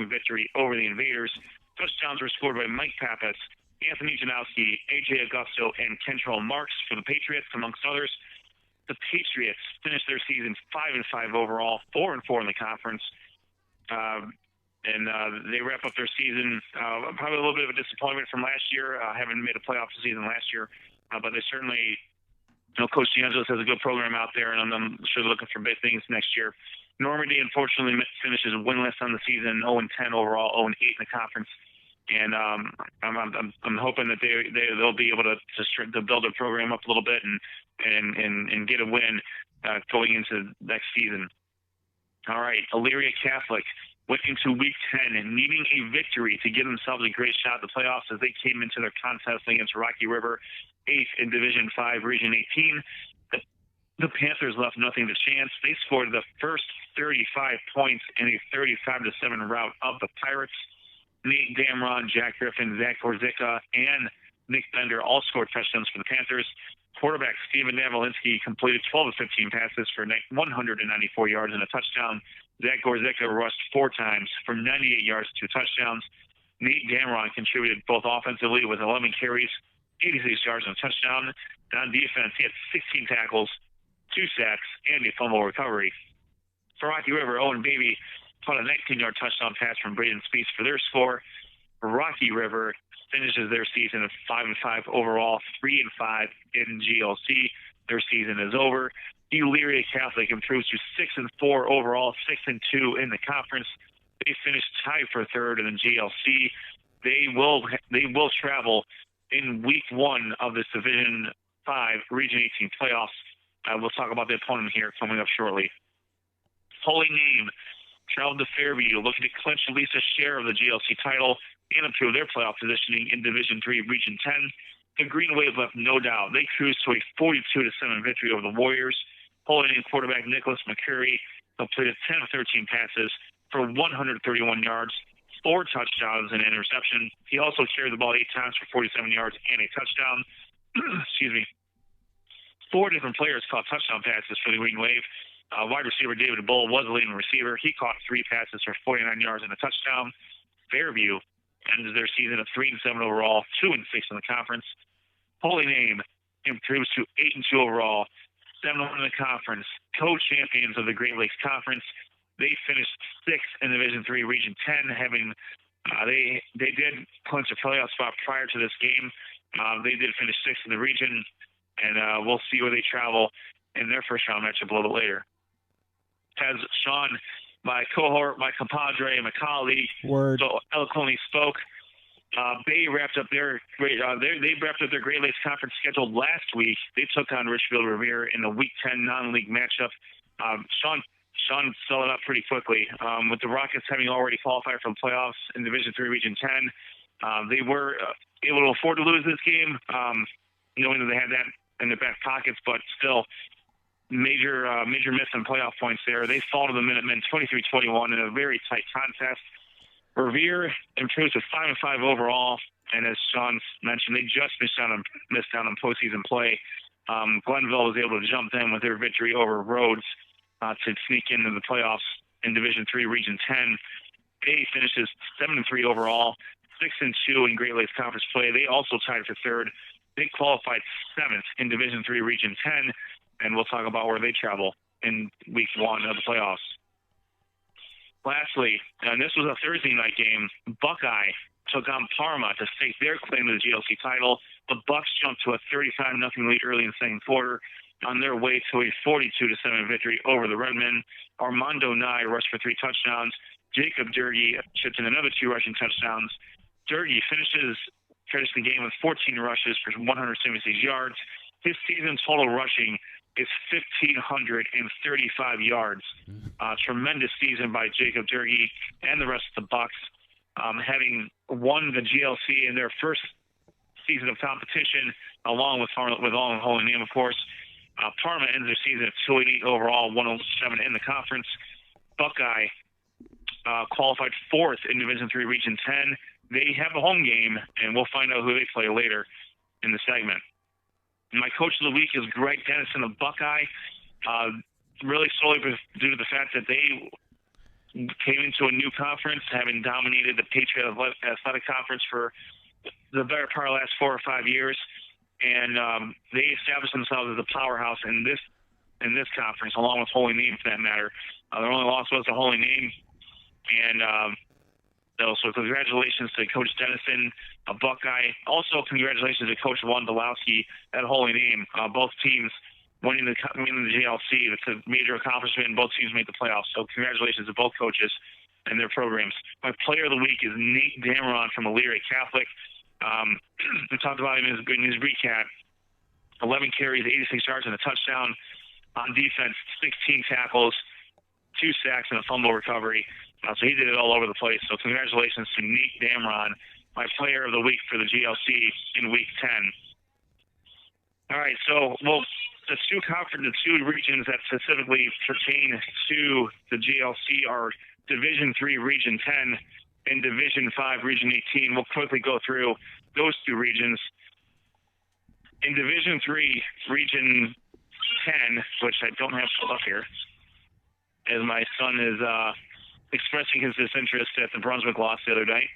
victory over the Invaders. Touchdowns were scored by Mike Pappas, Anthony Janowski, A.J. Augusto, and Kentrell Marks for the Patriots, amongst others. The Patriots finished their season 5-5 overall, 4-4 in the conference. And they wrap up their season, probably a little bit of a disappointment from last year, having made a playoff season last year. But they certainly, Coach DeAngelis has a good program out there, and I'm sure they're looking for big things next year. Normandy, unfortunately, finishes winless on the season, 0-10 overall, 0-8 in the conference. And I'm hoping that they'll be able to build their program up a little bit and get a win going into next season. All right, Elyria Catholic went into Week 10 and needing a victory to give themselves a great shot at the playoffs as they came into their contest against Rocky River, 8th in Division 5, Region 18. The Panthers left nothing to chance. They scored the first 35 points in a 35-7 rout of the Pirates. Nate Damron, Jack Griffin, Zach Gorzyka, and Nick Bender all scored touchdowns for the Panthers. Quarterback Steven Navalinsky completed 12 of 15 passes for 194 yards and a touchdown. Zach Gorzyka rushed 4 times for 98 yards, 2 touchdowns. Nate Damron contributed both offensively with 11 carries, 86 yards, and a touchdown. And on defense, he had 16 tackles, 2 sacks, and a fumble recovery. For Rocky River, Owen Baby caught a 19-yard touchdown pass from Braden Speaks for their score. Rocky River finishes their season at 5-5 overall, 3-5 in GLC. Their season is over. Elyria Catholic improves to 6-4 overall, 6-2 in the conference. They finished tied for third in the GLC. they will travel in week 1 of this Division 5 Region 18 playoffs. We'll talk about the opponent here coming up shortly. Holy Name traveled to Fairview, looking to clinch at least a share of the GLC title and improve their playoff positioning in Division 3 Region 10. The Green Wave left no doubt. They cruised to a 42-7 victory over the Warriors. Holy Name quarterback Nicholas McCurry completed 10 of 13 passes for 131 yards, 4 touchdowns and an interception. He also carried the ball 8 times for 47 yards and a touchdown. Excuse me. 4 different players caught touchdown passes for the Green Wave. Wide receiver David Bull was the leading receiver. He caught 3 passes for 49 yards and a touchdown. Fairview ends their season at 3-7 overall, 2-6 in the conference. Holy Name improves to 8-2 overall, 7-1 in the conference. Co-champions of the Great Lakes Conference. They finished 6th in Division 3 Region 10, having they did clinch a playoff spot prior to this game. They did finish 6th in the region, and we'll see where they travel in their first round matchup a little bit later. As Sean, my cohort, my compadre, my colleague, so eloquently spoke, they wrapped up their Great Lakes Conference schedule last week. They took on Richfield Revere in the Week 10 non-league matchup. Sean filled it up pretty quickly. With the Rockets having already qualified for the playoffs in Division 3 Region 10, they were able to afford to lose this game, knowing that they had that in their back pockets, but still major miss in playoff points there. They fall to the Minutemen 23-21 in a very tight contest. Revere improves to 5-5 overall, and as Sean mentioned, they just missed out on postseason play. Glenville was able to jump in with their victory over Rhodes to sneak into the playoffs in Division 3 Region 10. They finishes 7-3 overall, 6-2 in Great Lakes Conference play. They also tied for 3rd. They qualified 7th in Division 3 Region 10, and we'll talk about where they travel in Week 1 of the playoffs. Lastly, and this was a Thursday night game, Buckeye took on Parma to stake their claim to the GLC title. The Bucks jumped to a 35-0 lead early in the second quarter on their way to a 42-7 victory over the Redmen. Armando Nye rushed for 3 touchdowns. Jacob Durkee chipped in another 2 rushing touchdowns. Durkee finished the game with 14 rushes for 176 yards. His season total rushing is 1,535 yards. Tremendous season by Jacob Durkee and the rest of the Bucks, having won the GLC in their first season of competition, along with Holy Name, of course. Parma ends their season at 2-8 overall, 107 in the conference. Buckeye qualified 4th in Division 3 Region 10. They have a home game, and we'll find out who they play later in the segment. My coach of the week is Greg Dennison of Buckeye, really solely due to the fact that they came into a new conference, having dominated the Patriot Athletic Conference for the better part of the last 4 or 5 years, and they established themselves as a powerhouse in this conference, along with Holy Name, for that matter. Their only loss was to Holy Name, and so congratulations to Coach Dennison of Buckeye. Also, congratulations to Coach Juan Delowski at Holy Name. Both teams winning the GLC. It's a major accomplishment, and both teams made the playoffs. So congratulations to both coaches and their programs. My player of the week is Nate Dameron from Elyria Catholic. We talked about him in his recap. 11 carries, 86 yards, and a touchdown. On defense, 16 tackles, 2 sacks, and a fumble recovery. So he did it all over the place. So congratulations to Nate Dameron, my player of the week for the GLC in Week 10. All right, so the two regions that specifically pertain to the GLC are Division 3 Region 10 and Division 5 Region 18. We'll quickly go through those 2 regions. In Division 3 Region 10, which I don't have pulled up here, as my son is expressing his disinterest at the Brunswick loss the other night.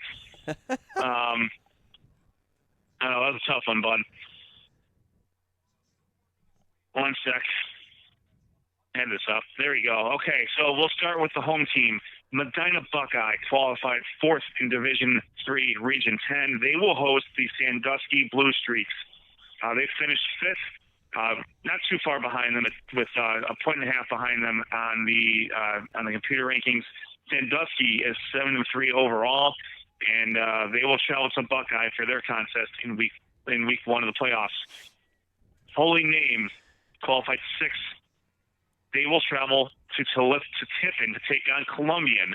I know, that was a tough one, bud. One sec. Hand this up. There we go. Okay, so we'll start with the home team. Medina Buckeye qualified 4th in Division 3 Region 10. They will host the Sandusky Blue Streaks. They finished 5th. Not too far behind them, with a 1.5 behind them on the computer rankings. Sandusky is 7-3 overall. and they will travel to Buckeye for their contest in week one of the playoffs. Holy Name qualified 6th. They will travel to Tiffin to take on Columbian.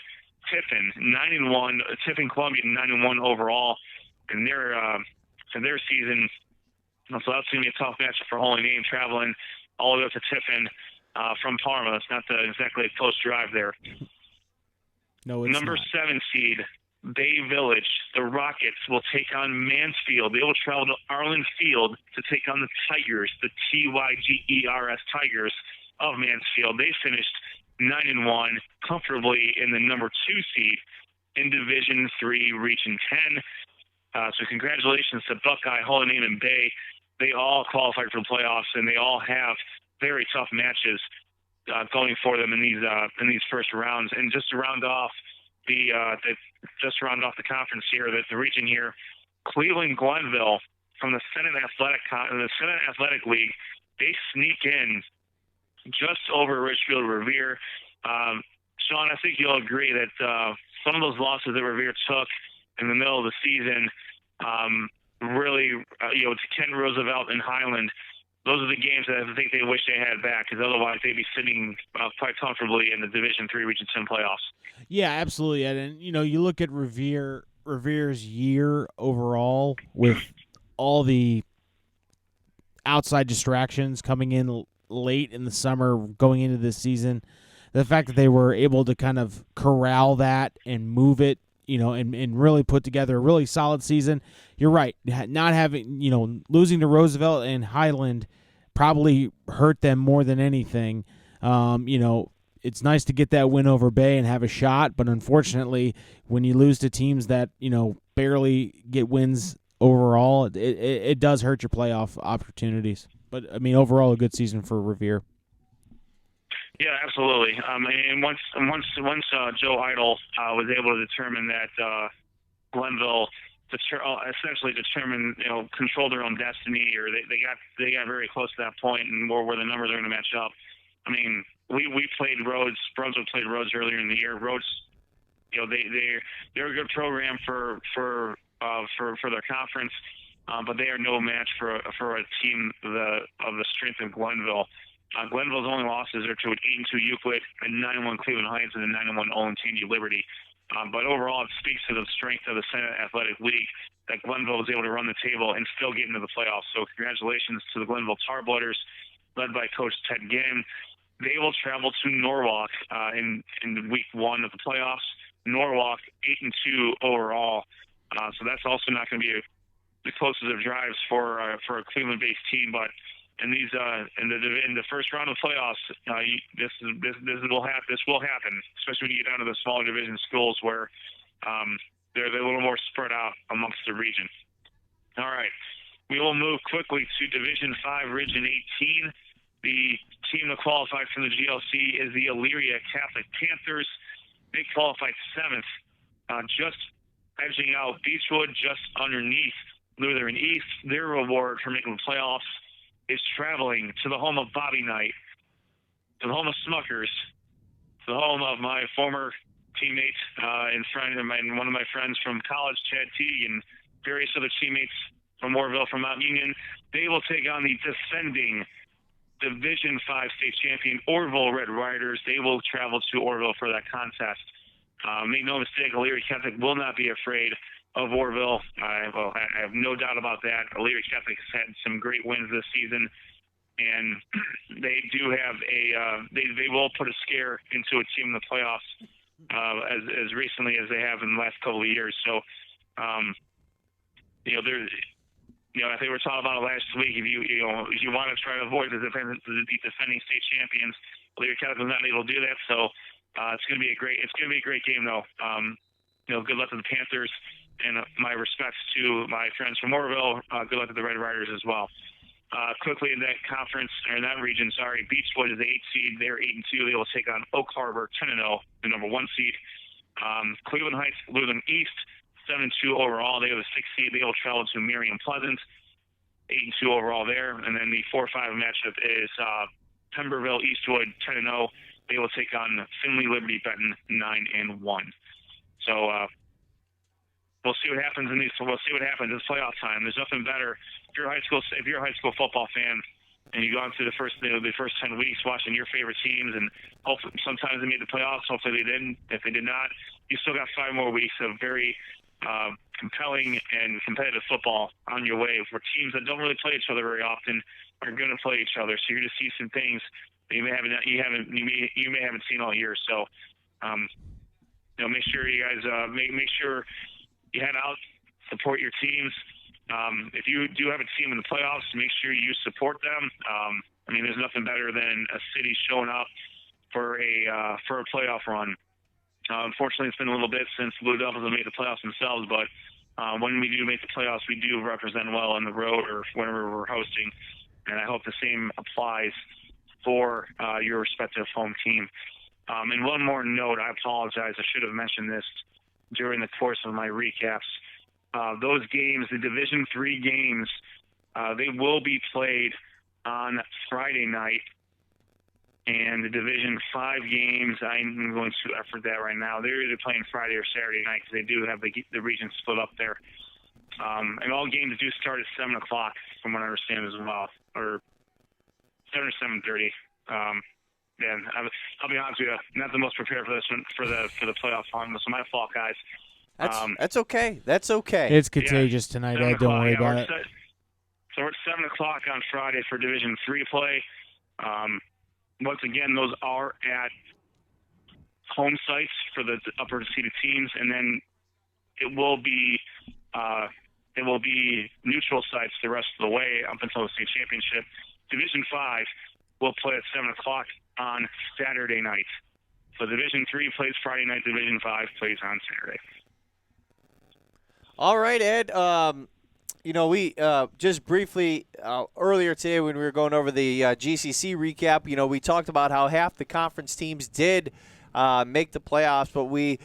Tiffin 9-1. Tiffin Columbian 9-1 overall in their season. So that's going to be a tough matchup for Holy Name, traveling all the way up to Tiffin from Parma. It's not exactly a close drive there. No, it's Number not. 7 seed, Bay Village. The Rockets will take on Mansfield. They will travel to Arlen Field to take on the Tigers, the Tygers Tigers of Mansfield. They finished 9-1 comfortably in the number 2 seed in Division 3, Region 10. So congratulations to Buckeye, Holy Name, and Bay. They all qualified for the playoffs, and they all have very tough matches going for them in these first rounds. And just to round off the conference here, the region here, Cleveland Glenville from the Senate Athletic League, they sneak in just over Richfield Revere. Sean, I think you'll agree that some of those losses that Revere took in the middle of the season, really, to Kent Roosevelt and Highland, those are the games that I think they wish they had back, because otherwise they'd be sitting quite comfortably in the Division 3 Region 10 playoffs. Yeah, absolutely. And you look at Revere's year overall with all the outside distractions coming in late in the summer, going into this season. The fact that they were able to kind of corral that and move it, and really put together a really solid season. You're right. Not having, losing to Roosevelt and Highland probably hurt them more than anything. It's nice to get that win over Bay and have a shot, but unfortunately, when you lose to teams that, barely get wins overall, it does hurt your playoff opportunities. But, overall, a good season for Revere. Yeah, absolutely. And once Joe Idle was able to determine that Glenville essentially control their own destiny, or they got very close to that point and where the numbers are going to match up. We played Rhodes. Brunswick played Rhodes earlier in the year. Rhodes, they're a good program for their conference, but they are no match for a team of the strength of Glenville. Glenville's only losses are to an 8-2 Euclid, a 9-1 Cleveland Heights, and a 9-1 Olin Tandy Liberty. But overall, it speaks to the strength of the Senate Athletic League that Glenville was able to run the table and still get into the playoffs. So congratulations to the Glenville Tarblooders, led by Coach Ted Ginn. They will travel to Norwalk in week 1 of the playoffs. Norwalk 8-2 overall. So that's also not going to be the closest of drives for a Cleveland-based team, but in the first round of playoffs, this will happen, especially when you get down to the smaller division schools where they're a little more spread out amongst the region. All right, we will move quickly to Division 5, Region 18. The team that qualified from the GLC is the Elyria Catholic Panthers. They qualified 7th, just edging out Beechwood, just underneath Lutheran East. Their reward for making the playoffs is traveling to the home of Bobby Knight, to the home of Smuckers, to the home of my former teammate and friend, and one of my friends from college, Chad Teague, and various other teammates from Warville, from Mount Union. They will take on the defending Division 5 state champion Orville Red Riders. They will travel to Orville for that contest. Make no mistake, Elyria Catholic will not be afraid of Orville. I have no doubt about that. Elyria Catholic has had some great wins this season, and they do have they will put a scare into a team in the playoffs as recently as they have in the last couple of years. So, I think we were talking about it last week. If you want to try to avoid the defending state champions, Elyria Catholic was not able to do that. So it's going to be a great game, though. Good luck to the Panthers. And my respects to my friends from Orville. Good luck to the Red Riders as well. Quickly in that conference, or in that region, Beechwood is the 8th seed. They're 8-2. They will take on Oak Harbor, 10-0, the number 1 seed. Cleveland Heights, Lutheran East, 7-2 overall. They have the 6th seed. They will travel to Marion Pleasant, 8-2 overall there. And then the 4-5 matchup is Pemberville Eastwood, 10-0. They will take on Finley Liberty Benton, 9-1. So we'll see what happens We'll see what happens. It's playoff time. There's nothing better if you're a high school football fan and you've gone through the first 10 weeks watching your favorite teams, and hopefully sometimes they made the playoffs. Hopefully they didn't. If they did not, you still got 5 more weeks of very compelling and competitive football on your way for teams that don't really play each other very often are going to play each other. So you're going to see some things that you may haven't seen all year. So, make sure you guys make sure you head out, support your teams. If you do have a team in the playoffs, make sure you support them. There's nothing better than a city showing up for a playoff run. Unfortunately, it's been a little bit since Blue Devils have made the playoffs themselves, but when we do make the playoffs, we do represent well on the road or whenever we're hosting, and I hope the same applies for your respective home team. And one more note, I apologize, I should have mentioned this during the course of my recaps. Those games, the Division III games, they will be played on Friday night. And the Division V games, I'm going to effort that right now. They're either playing Friday or Saturday night because they do have the region split up there. And all games do start at 7 o'clock, from what I understand as well, or 7 or 7:30. I'll be honest with you, not the most prepared for this one for the playoff run. So my fault, guys. That's okay. That's okay. It's contagious tonight, Ed. Don't worry about it. So we're at 7 o'clock on Friday for Division III play. Once again, those are at home sites for the upper seeded teams, and then it will be neutral sites the rest of the way up until the state championship. Division V will play at 7 o'clock on Saturday night. So Division III plays Friday night. Division V plays on Saturday. All right, Ed. We just briefly earlier today when we were going over the GCC recap, we talked about how half the conference teams did make the playoffs, but we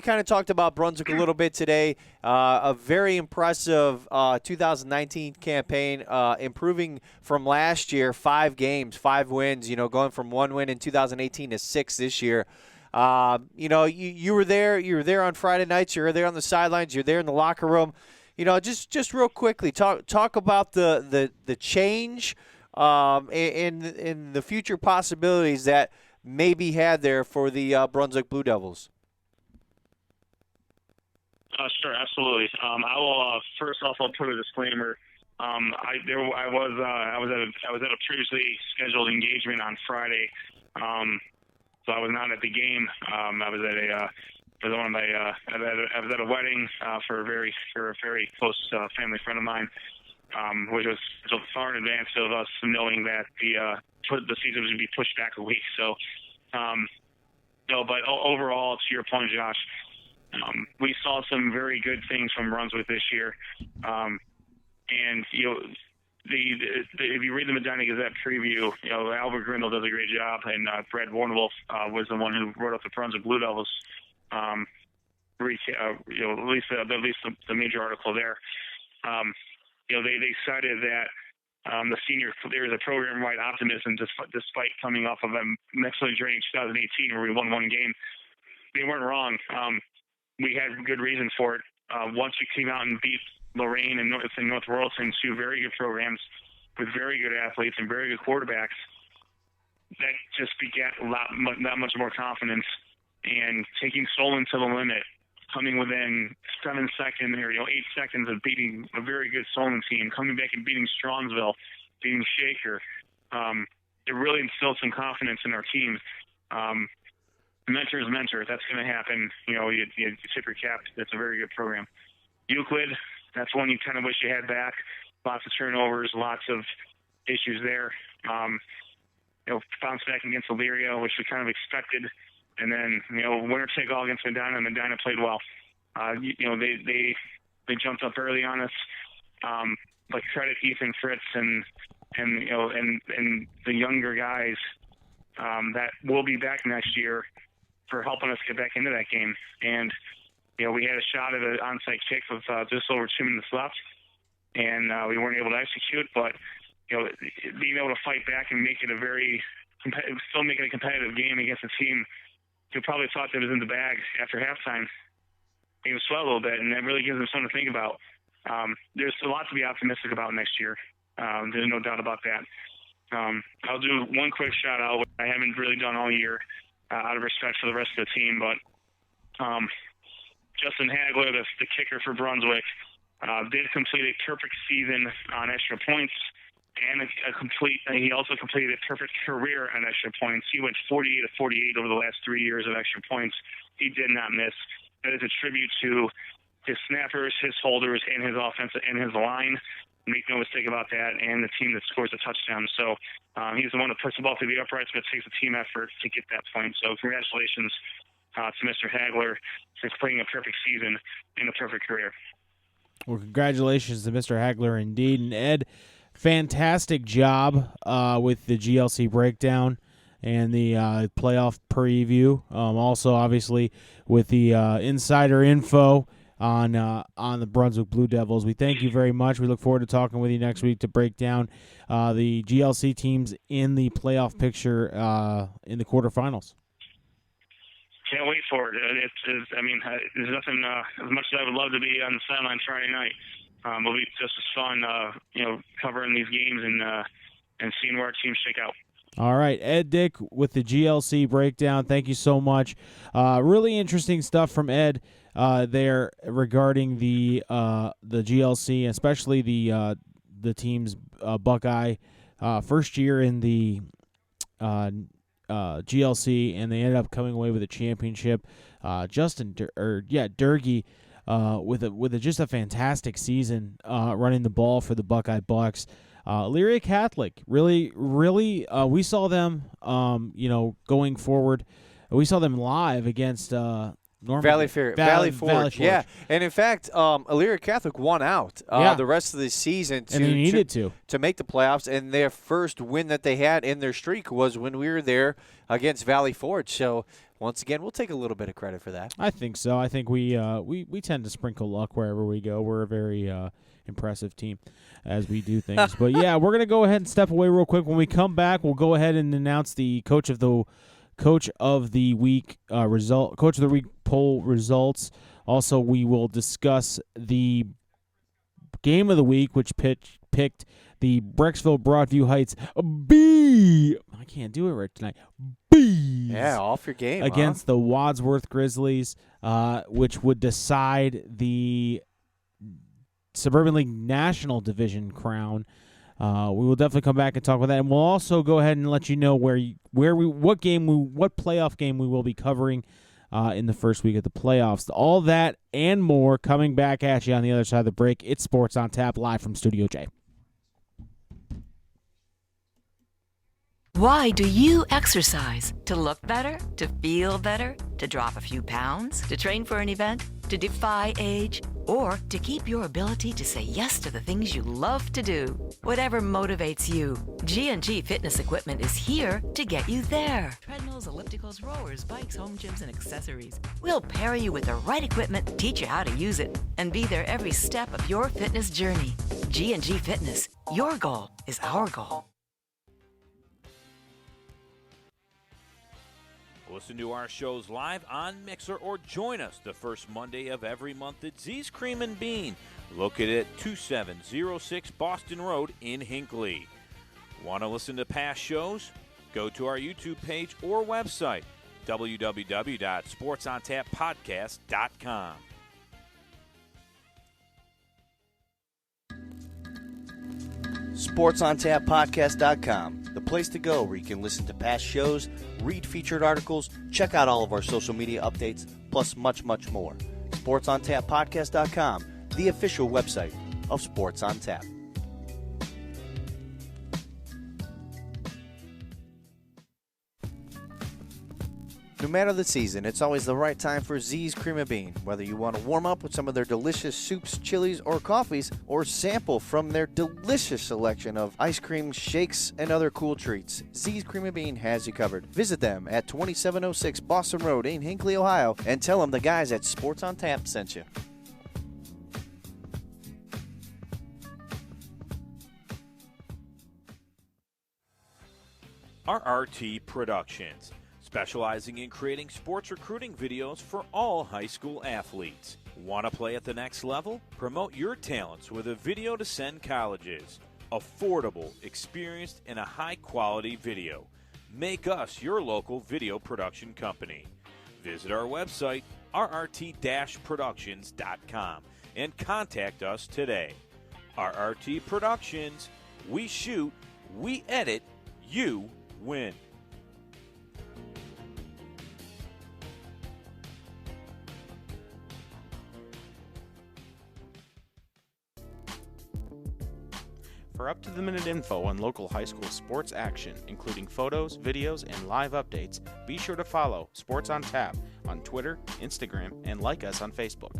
kind of talked about Brunswick a little bit today. A very impressive 2019 campaign, improving from last year, 5 games, 5 wins, going from 1 win in 2018 to 6 this year. You were there. You were there on Friday nights. You were there on the sidelines. You're there in the locker room. Just real quickly, talk about the change and the future possibilities that may be had there for the Brunswick Blue Devils. Sure, absolutely. I will first off, I'll put a disclaimer. I was at a previously scheduled engagement on Friday, so I was not at the game. I was at a wedding for a very close family friend of mine, which was far in advance of us knowing that the season was going to be pushed back a week. So, but overall, to your point, Josh, we saw some very good things from Brunswick this year, and if you read the Medina Gazette preview, Albert Grindle does a great job, and Brad Warnwolf was the one who wrote up the Brunswick Blue Devils. At least the major article there. They cited that there is a program-wide optimism despite coming off of a excellent journey in 2018 where we won 1 game. They weren't wrong. We had good reason for it. Once we came out and beat Lorraine and North Royalton, 2 very good programs with very good athletes and very good quarterbacks, that just begat that much more confidence. And taking Solon to the limit, coming within 7 seconds or 8 seconds of beating a very good Solon team, coming back and beating Strongsville, beating Shaker, it really instilled some confidence in our team. Mentor is mentor. That's going to happen. You tip your cap. That's a very good program. Euclid, that's one you kind of wish you had back. Lots of turnovers, lots of issues there. Bounced back against Elyria, which we kind of expected. And then, winner take all against Medina. Medina played well. They jumped up early on us. But credit Ethan Fritz and the younger guys that will be back next year for helping us get back into that game. And we had a shot at an onside kick with just over 2 minutes left, and we weren't able to execute. But being able to fight back and make it still make it a competitive game against a team who probably thought that it was in the bag after halftime. make them sweat a little bit, and that really gives them something to think about. There's a lot to be optimistic about next year. There's no doubt about that. I'll do one quick shout out, which I haven't really done all year, out of respect for the rest of the team, but Justin Hagler, the kicker for Brunswick, did complete a perfect season on extra points, and he also completed a perfect career on extra points. He went 48 of 48 over the last 3 years of extra points. He did not miss. That is a tribute to his snappers, his holders, and his offense and his line. Make no mistake about that, and the team that scores a touchdown. So he's the one that puts the ball through the uprights, but it takes a team effort to get that point. So congratulations to Mr. Hagler for playing a perfect season and a perfect career. Well, congratulations to Mr. Hagler indeed. And Ed, fantastic job with the GLC breakdown and the playoff preview. Also, obviously, with the insider info on the Brunswick Blue Devils. We thank you very much. We look forward to talking with you next week to break down the GLC teams in the playoff picture in the quarterfinals. Can't wait for it. There's nothing as much as I would love to be on the sideline Friday night. It'll be just as fun, covering these games and seeing where our teams shake out. All right, Ed Dick with the GLC breakdown. Thank you so much. Really interesting stuff from Ed there regarding the GLC, especially the team's Buckeye first year in the GLC, and they ended up coming away with a championship. Durkee with just a fantastic season running the ball for the Buckeye Bucks. Elyria Catholic, really, we saw them, going forward. We saw them live against Valley Forge. Yeah, and in fact, Elyria Catholic won out the rest of the season and they needed to make the playoffs. And their first win that they had in their streak was when we were there against Valley Forge. So once again, we'll take a little bit of credit for that. I think so. I think we tend to sprinkle luck wherever we go. We're a very impressive team as we do things. But yeah, we're gonna go ahead and step away real quick. When we come back, we'll go ahead and announce the coach of the week coach of the week poll results. Also, we will discuss the game of the week, which picked the Brecksville Broadview Heights B. I can't do it right tonight. Bees. Yeah, off your game against the Wadsworth Grizzlies, which would decide the Suburban League National Division crown. We will definitely come back and talk about that, and we'll also go ahead and let you know what playoff game we will be covering in the first week of the playoffs. All that and more coming back at you on the other side of the break. It's Sports on Tap, live from Studio J. Why do you exercise? To look better? To feel better? To drop a few pounds? To train for an event? To defy age? Or to keep your ability to say yes to the things you love to do? Whatever motivates you, G&G Fitness Equipment is here to get you there. Treadmills, ellipticals, rowers, bikes, home gyms, and accessories. We'll pair you with the right equipment, teach you how to use it, and be there every step of your fitness journey. G&G Fitness. Your goal is our goal. Listen to our shows live on Mixer or join us the first Monday of every month at Z's Cream and Bean, located at 2706 Boston Road in Hinckley. Want to listen to past shows? Go to our YouTube page or website, www.sportsontappodcast.com. SportsOnTapPodcast.com, the place to go where you can listen to past shows, read featured articles, check out all of our social media updates, plus much, much more. SportsOnTapPodcast.com, the official website of Sports on Tap. No matter the season, it's always the right time for Z's Cream of Bean. Whether you want to warm up with some of their delicious soups, chilies, or coffees, or sample from their delicious selection of ice cream, shakes, and other cool treats, Z's Cream of Bean has you covered. Visit them at 2706 Boston Road in Hinckley, Ohio, and tell them the guys at Sports on Tap sent you. RRT Productions, specializing in creating sports recruiting videos for all high school athletes. Want to play at the next level? Promote your talents with a video to send colleges. Affordable, experienced, and a high-quality video. Make us your local video production company. Visit our website, rrt-productions.com, and contact us today. RRT Productions, we shoot, we edit, you win. For up-to-the-minute info on local high school sports action, including photos, videos, and live updates, be sure to follow Sports on Tap on Twitter, Instagram, and like us on Facebook.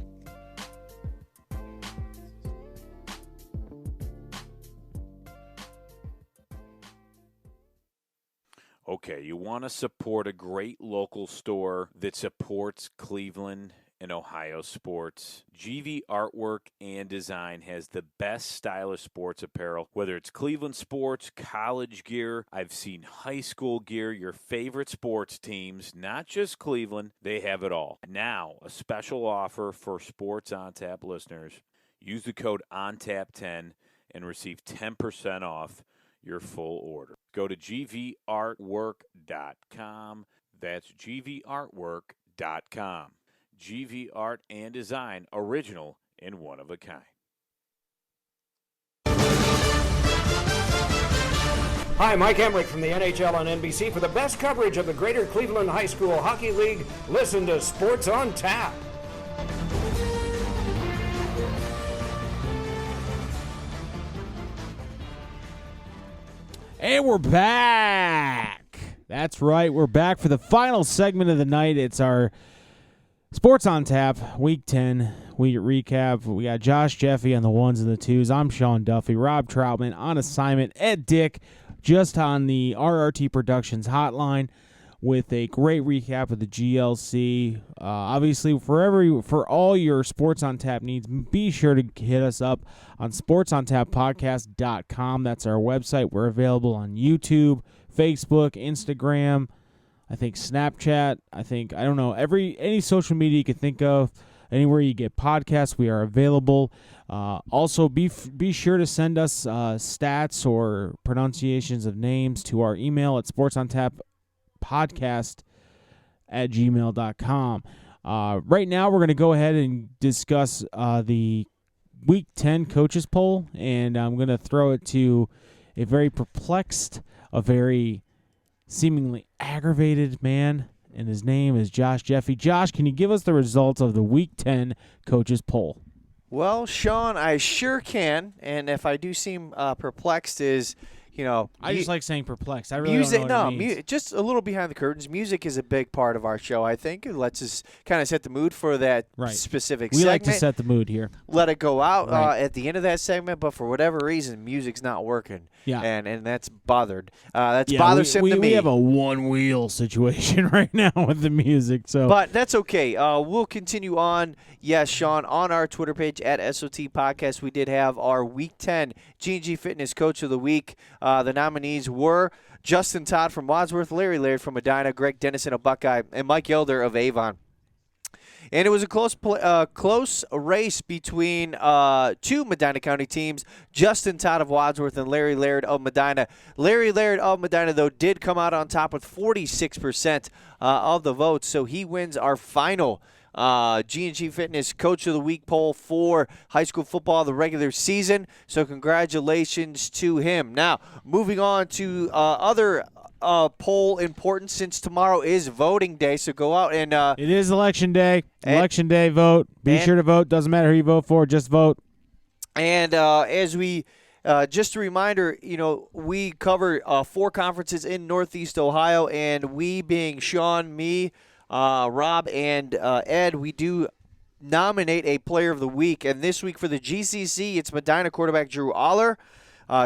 Okay, you want to support a great local store that supports Cleveland and Ohio sports. GV Artwork and Design has the best stylish sports apparel, whether it's Cleveland sports, college gear. I've seen high school gear, your favorite sports teams, not just Cleveland. They have it all. Now, a special offer for Sports on Tap listeners. Use the code ONTAP10 and receive 10% off your full order. Go to gvartwork.com. That's gvartwork.com. GV Art and Design, original and one of a kind. Hi, Mike Emmerich from the NHL on NBC. For the best coverage of the Greater Cleveland High School Hockey League, listen to Sports on Tap. And we're back. That's right. We're back for the final segment of the night. It's our Sports on Tap, Week 10 week recap. We got Josh Jeffy on the ones and the twos. I'm Sean Duffy. Rob Troutman on assignment. Ed Dick just on the RRT Productions hotline with a great recap of the GLC. Obviously, for all your Sports on Tap needs, be sure to hit us up on sportsontappodcast.com. That's our website. We're available on YouTube, Facebook, Instagram, I think Snapchat, any social media you can think of, anywhere you get podcasts, we are available. Also, be sure to send us stats or pronunciations of names to our email at sportsontappodcast@gmail.com. Right now, we're going to go ahead and discuss the Week 10 coaches poll, and I'm going to throw it to a very perplexed, a very seemingly aggravated man, and his name is Josh Jeffy. Josh, can you give us the results of the Week 10 coaches poll? Well, Sean, I sure can. And if I do seem perplexed, I just like saying perplexed. I really don't know what it means. Just a little behind the curtains. Music is a big part of our show, I think. It lets us kind of set the mood for that specific segment. We like to set the mood here. Let it go out at the end of that segment, but for whatever reason, music's not working. Yeah. And that's bothered. That's bothersome to me. We have a one-wheel situation right now with the music. But that's okay. We'll continue on. Yes, Sean, on our Twitter page at SOT Podcast, we did have our Week 10 G&G Fitness Coach of the Week. The nominees were Justin Todd from Wadsworth, Larry Laird from Medina, Greg Dennison of Buckeye, and Mike Elder of Avon. And it was a close race between two Medina County teams, Justin Todd of Wadsworth and Larry Laird of Medina. Larry Laird of Medina, though, did come out on top with 46% of the votes, so he wins our final G&G Fitness Coach of the Week poll for high school football, the regular season. So congratulations to him. Now, moving on to other poll importance, since tomorrow is voting day. So go out and it is election day. Election day, vote. Be sure to vote. Doesn't matter who you vote for, just vote. And as we just a reminder, we cover 4 conferences in Northeast Ohio, and we being Sean, me, Rob, and Ed, we do nominate a player of the week. And this week for the GCC, it's Medina quarterback Drew Aller.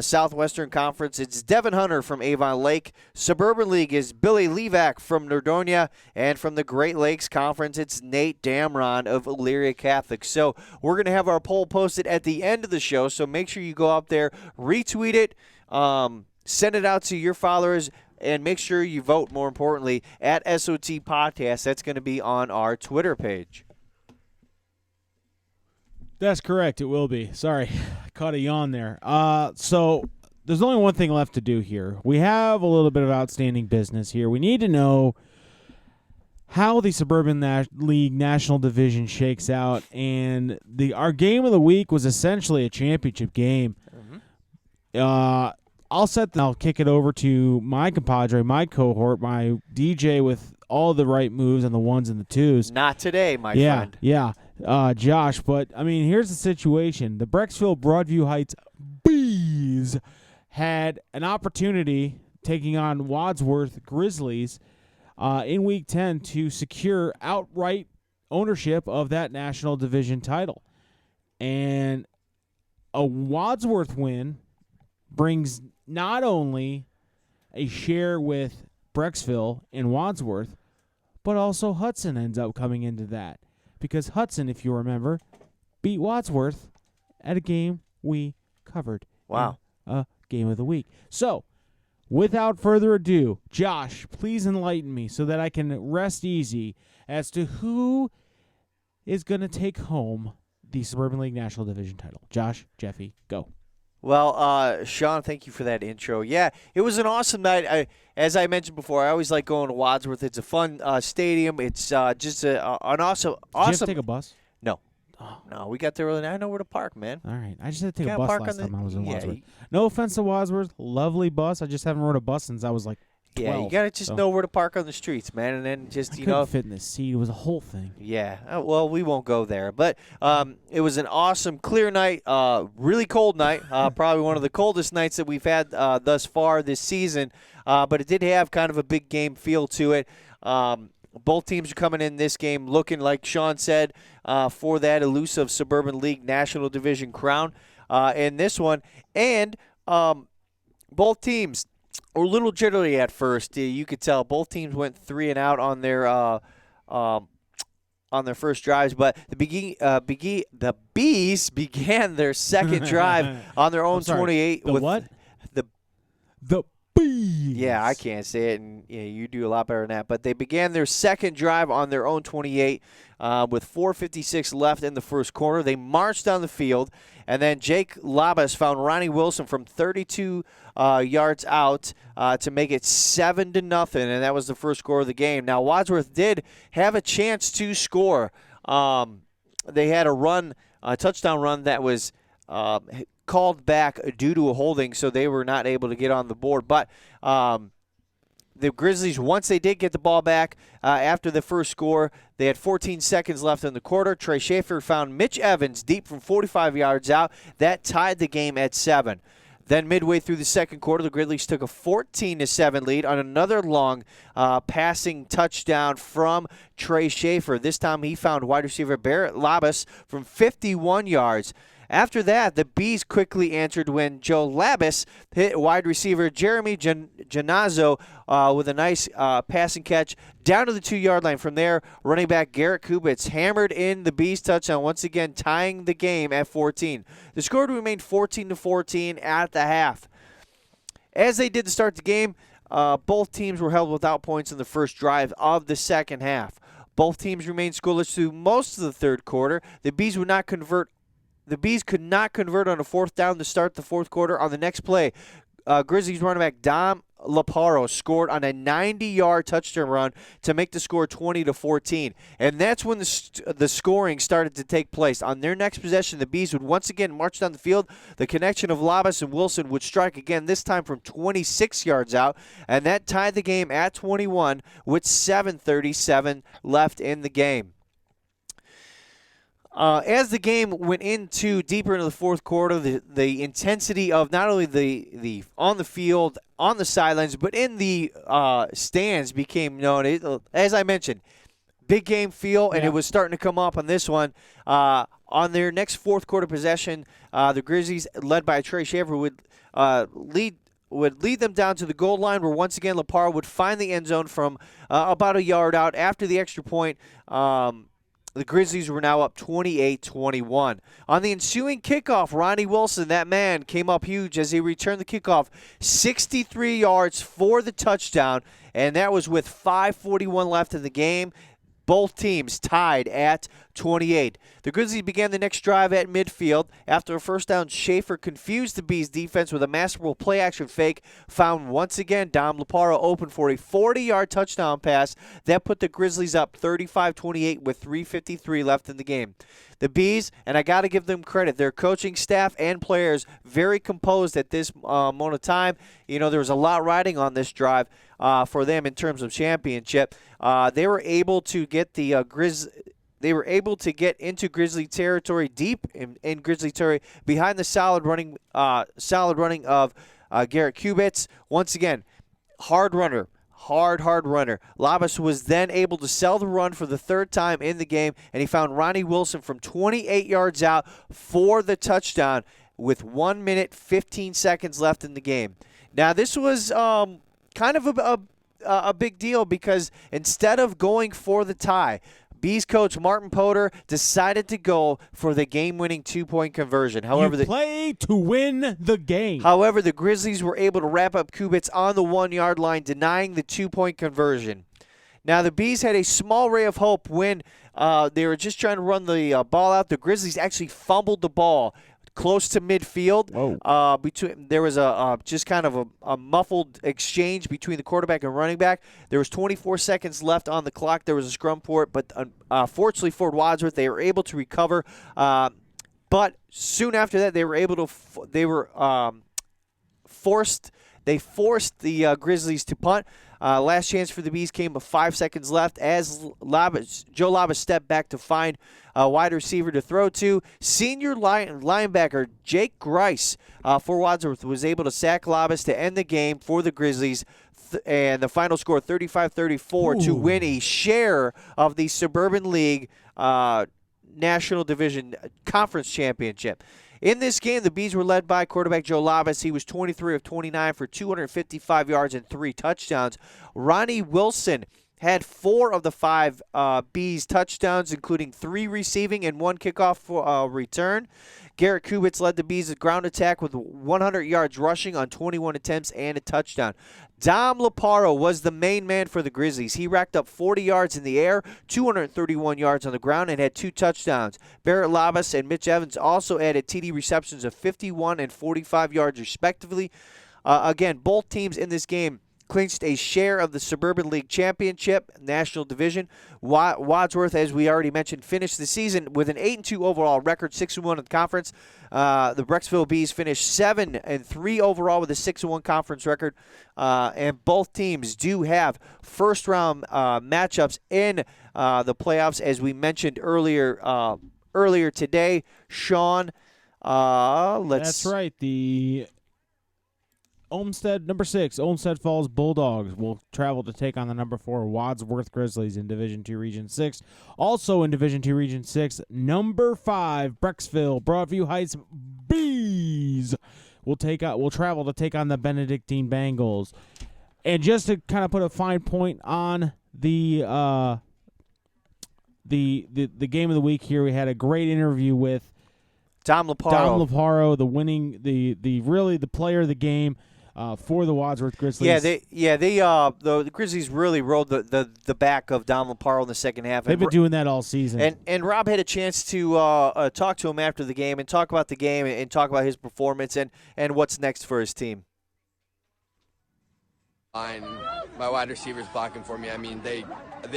Southwestern Conference, it's Devin Hunter from Avon Lake. Suburban League is Billy Levac from Nordonia. And from the Great Lakes Conference, it's Nate Damron of Elyria Catholic. So we're going to have our poll posted at the end of the show, so make sure you go out there, retweet it, send it out to your followers, and make sure you vote, more importantly, at SOT Podcast. That's going to be on our Twitter page. That's correct. It will be. Sorry, I caught a yawn there. So there's only one thing left to do here. We have a little bit of outstanding business here. We need to know how the Suburban League National Division shakes out, and our game of the week was essentially a championship game. I'll kick it over to my compadre, my cohort, my DJ with all the right moves and the ones and the twos. Not today, my friend. Yeah, Josh. But, I mean, here's the situation. The Brecksville Broadview Heights Bees had an opportunity taking on Wadsworth Grizzlies in Week 10 to secure outright ownership of that National Division title. And a Wadsworth win brings not only a share with Brecksville and Wadsworth, but also Hudson ends up coming into that. Because Hudson, if you remember, beat Wadsworth at a game we covered. Wow. A game of the week. So, without further ado, Josh, please enlighten me so that I can rest easy as to who is going to take home the Suburban League National Division title. Josh, Jeffy, go. Well, Sean, thank you for that intro. Yeah, it was an awesome night. As I mentioned before, I always like going to Wadsworth. It's a fun stadium. It's just an awesome. Did you have to take a bus? No. No, we got there early. I know where to park, man. All right. I just had to take Can't a bus park last on time I was in yeah, Wadsworth. No offense to Wadsworth. Lovely bus. I just haven't rode a bus since I was like 12. Yeah, you got to just know where to park on the streets, man. And then just, I you couldn't know. fit in this seat. It was a whole thing. Yeah. Well, we won't go there. But it was an awesome, clear night, really cold night, probably one of the coldest nights that we've had thus far this season. But it did have kind of a big game feel to it. Both teams are coming in this game looking, like Sean said, for that elusive Suburban League National Division crown in this one. And both teams were a little jittery at first. You could tell both teams went 3 and out on their first drives, but the Bees began their second drive on their own 28. The with what? The Bees. Yeah, I can't say it, and you do a lot better than that. But they began their second drive on their own 28 with 4:56 left in the first quarter. They marched down the field, and then Jake Labas found Ronnie Wilson from 32 yards out to make it 7-0, and that was the first score of the game. Now, Wadsworth did have a chance to score. They had a touchdown run that was called back due to a holding, so they were not able to get on the board. But the Grizzlies, once they did get the ball back after the first score, they had 14 seconds left in the quarter. Trey Schaefer found Mitch Evans deep from 45 yards out. That tied the game at 7. Then midway through the second quarter, the Grizzlies took a 14-7 lead on another long passing touchdown from Trey Schaefer. This time he found wide receiver Barrett Labas from 51 yards. After that, the Bees quickly answered when Joe Labas hit wide receiver Jeremy Janazzo with a nice passing catch down to the 2-yard line. From there, running back Garrett Kubitz hammered in the Bees touchdown, once again tying the game at 14. The score remained 14-14 at the half. As they did to start the game, both teams were held without points in the first drive of the second half. Both teams remained scoreless through most of the third quarter. The Bees could not convert on a fourth down to start the fourth quarter. On the next play, Grizzlies running back Dom Laparo scored on a 90-yard touchdown run to make the score 20-14. And that's when the scoring started to take place. On their next possession, the Bees would once again march down the field. The connection of Labas and Wilson would strike again, this time from 26 yards out, and that tied the game at 21 with 7:37 left in the game. As the game went deeper into the fourth quarter, the intensity of not only the on the field, on the sidelines, but in the stands became known. As I mentioned, big game feel, and it was starting to come up on this one. On their next fourth quarter possession, the Grizzlies, led by Trey Schaefer, would lead them down to the goal line, where once again Lepar would find the end zone from about a yard out. After the extra point, the Grizzlies were now up 28-21. On the ensuing kickoff, Ronnie Wilson, that man, came up huge as he returned the kickoff, 63 yards for the touchdown, and that was with 5:41 left in the game. both teams tied at 28. The Grizzlies began the next drive at midfield. After a first down, Schaefer confused the Bees defense with a masterful play-action fake, found once again Dom Laparo open for a 40-yard touchdown pass that put the Grizzlies up 35-28 with 3:53 left in the game. The Bees, and I got to give them credit, their coaching staff and players very composed at this moment of time. You know, there was a lot riding on this drive for them in terms of championship. They were able to get the They were able to get into Grizzly territory, deep in Grizzly territory, behind the solid running of Garrett Kubitz. Once again, hard runner. Labas was then able to sell the run for the third time in the game, and he found Ronnie Wilson from 28 yards out for the touchdown with 1 minute, 15 seconds left in the game. Now, this was kind of a big deal because instead of going for the tie, Bees coach Martin Potter decided to go for the game-winning two-point conversion. However, you play to win the game. However, the Grizzlies were able to wrap up Kubitz on the 1-yard line, denying the two-point conversion. Now, the Bees had a small ray of hope when they were just trying to run the ball out. The Grizzlies actually fumbled the ball close to midfield. There was just kind of a muffled exchange between the quarterback and running back. There was 24 seconds left on the clock. There was a scrum for it, but fortunately for Wadsworth, they were able to recover. But soon after that, they forced the Grizzlies to punt. Last chance for the Bees came with 5 seconds left as Joe Labas stepped back to find a wide receiver to throw to. Senior linebacker Jake Grice for Wadsworth was able to sack Labas to end the game for the Grizzlies, and the final score 35-34 to win a share of the Suburban League National Division Conference Championship. In this game, the Bees were led by quarterback Joe Labas. He was 23 of 29 for 255 yards and 3 touchdowns. Ronnie Wilson had 4 of the 5 Bees touchdowns, including 3 receiving and 1 kickoff return. Garrett Kubitz led the Bees' ground attack with 100 yards rushing on 21 attempts and a touchdown. Dom Laparo was the main man for the Grizzlies. He racked up 40 yards in the air, 231 yards on the ground, and had 2 touchdowns. Barrett Labas and Mitch Evans also added TD receptions of 51 and 45 yards respectively. Again, both teams in this game clinched a share of the Suburban League Championship National Division. Wadsworth, as we already mentioned, finished the season with an 8-2 overall record, 6-1 in the conference. The Brecksville Bees finished 7-3 overall with a 6-1 conference record. And both teams do have first-round matchups in the playoffs, as we mentioned earlier today. Sean, That's right. The Olmsted, number 6, Olmsted Falls Bulldogs will travel to take on the number 4 Wadsworth Grizzlies in Division II Region 6. Also in Division II Region 6, number 5 Brecksville Broadview Heights Bees will travel to take on the Benedictine Bengals. And just to kind of put a fine point on the game of the week here, we had a great interview with Dom Laparo, the player of the game for the Wadsworth Grizzlies. The Grizzlies really rode the back of Dom Laparo in the second half. They've been doing that all season. And Rob had a chance to talk to him after the game and talk about the game and talk about his performance and what's next for his team. My wide receivers blocking for me. I mean, they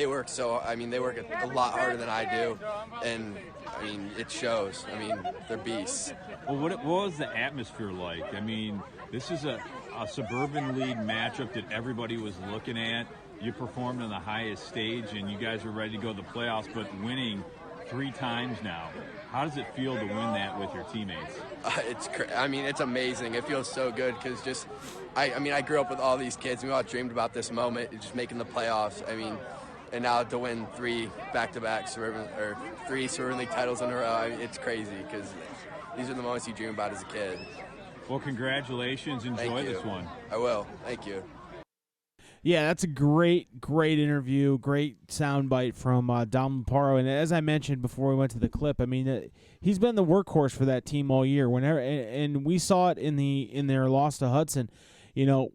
work they work a lot harder than I do, and I mean, it shows. I mean, they're beasts. Well, what was the atmosphere like? I mean, this is a Suburban League matchup that everybody was looking at. You performed on the highest stage, and you guys were ready to go to the playoffs, but winning 3 times now. How does it feel to win that with your teammates? It's amazing. It feels so good because I grew up with all these kids. We all dreamed about this moment, just making the playoffs. I mean, and now to win 3 back-to-back three Suburban League titles in a row, it's crazy because these are the moments you dream about as a kid. Well, congratulations. Enjoy this one. I will. Thank you. Yeah, that's a great interview, great soundbite from Dom Laparo. And as I mentioned before we went to the clip, I mean, he's been the workhorse for that team all year. And we saw it in their loss to Hudson. You know,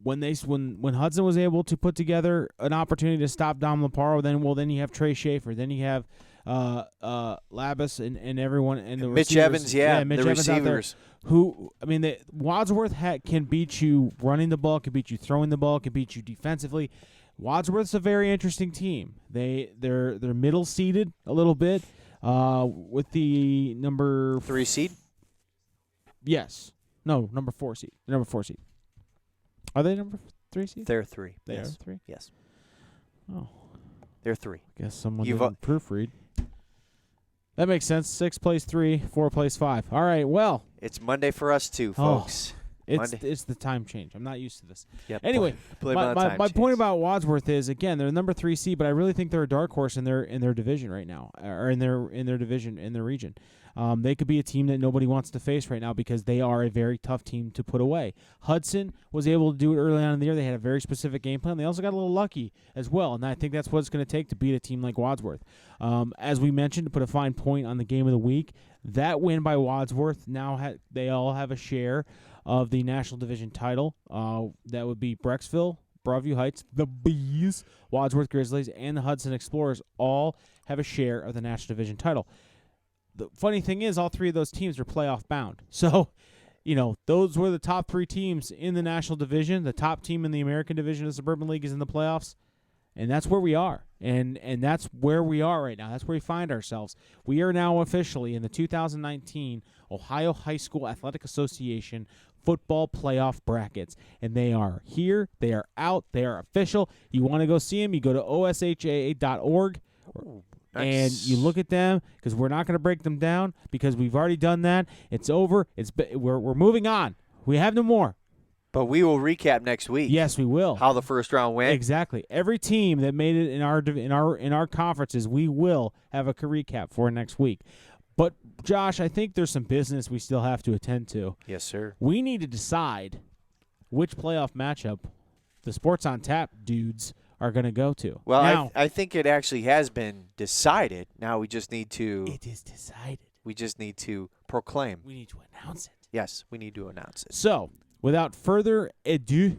when Hudson was able to put together an opportunity to stop Dom Laparo, then you have Trey Schaefer, then you have Labus and everyone and the Mitch receivers. Evans, Mitch the Evans out there, receivers. Wadsworth can beat you running the ball, can beat you throwing the ball, can beat you defensively. Wadsworth's a very interesting team. They're middle seeded a little bit with the number 3 seed. Yes, no, number 4 seed. Number 4 seed. Are they number 3 seed? They're 3. They Yes. are 3. Yes. Oh, They're 3. guess someone You've didn't proofread. That makes sense. 6 plays 3, 4 plays 5. All right, well. It's Monday for us too, folks. It's the time change. I'm not used to this. Yep. Anyway, Blame it on time my change. point about Wadsworth is, again, they're number 3 seed, but I really think they're a dark horse in their division right now, or in their division, in their region. They could be a team that nobody wants to face right now because they are a very tough team to put away. Hudson was able to do it early on in the year. They had a very specific game plan. They also got a little lucky as well, and I think that's what it's going to take to beat a team like Wadsworth. As we mentioned, to put a fine point on the game of the week, that win by Wadsworth, now they all have a share of the National Division title. That would be Brecksville, Broadview Heights, the Bees, Wadsworth Grizzlies, and the Hudson Explorers all have a share of the National Division title. The funny thing is, all 3 of those teams are playoff bound. So, those were the top 3 teams in the National Division. The top team in the American Division of the Suburban League is in the playoffs, and that's where we are. And that's where we are right now. That's where we find ourselves. We are now officially in the 2019 Ohio High School Athletic Association football playoff brackets, and they are here. They are out. They are official. You want to go see them, you go to oshaa.org. And you look at them, because we're not going to break them down because we've already done that. It's over. We're moving on. We have no more. But we will recap next week. Yes, we will. How the first round went. Exactly. Every team that made it in our conferences, we will have a recap for next week. But Josh, I think there's some business we still have to attend to. Yes, sir. We need to decide which playoff matchup the Sports on Tap dudes are going to go to. Well, now, I think it actually has been decided. Now we just need to. It is decided. We just need to proclaim. We need to announce it. Yes, we need to announce it. So, without further ado,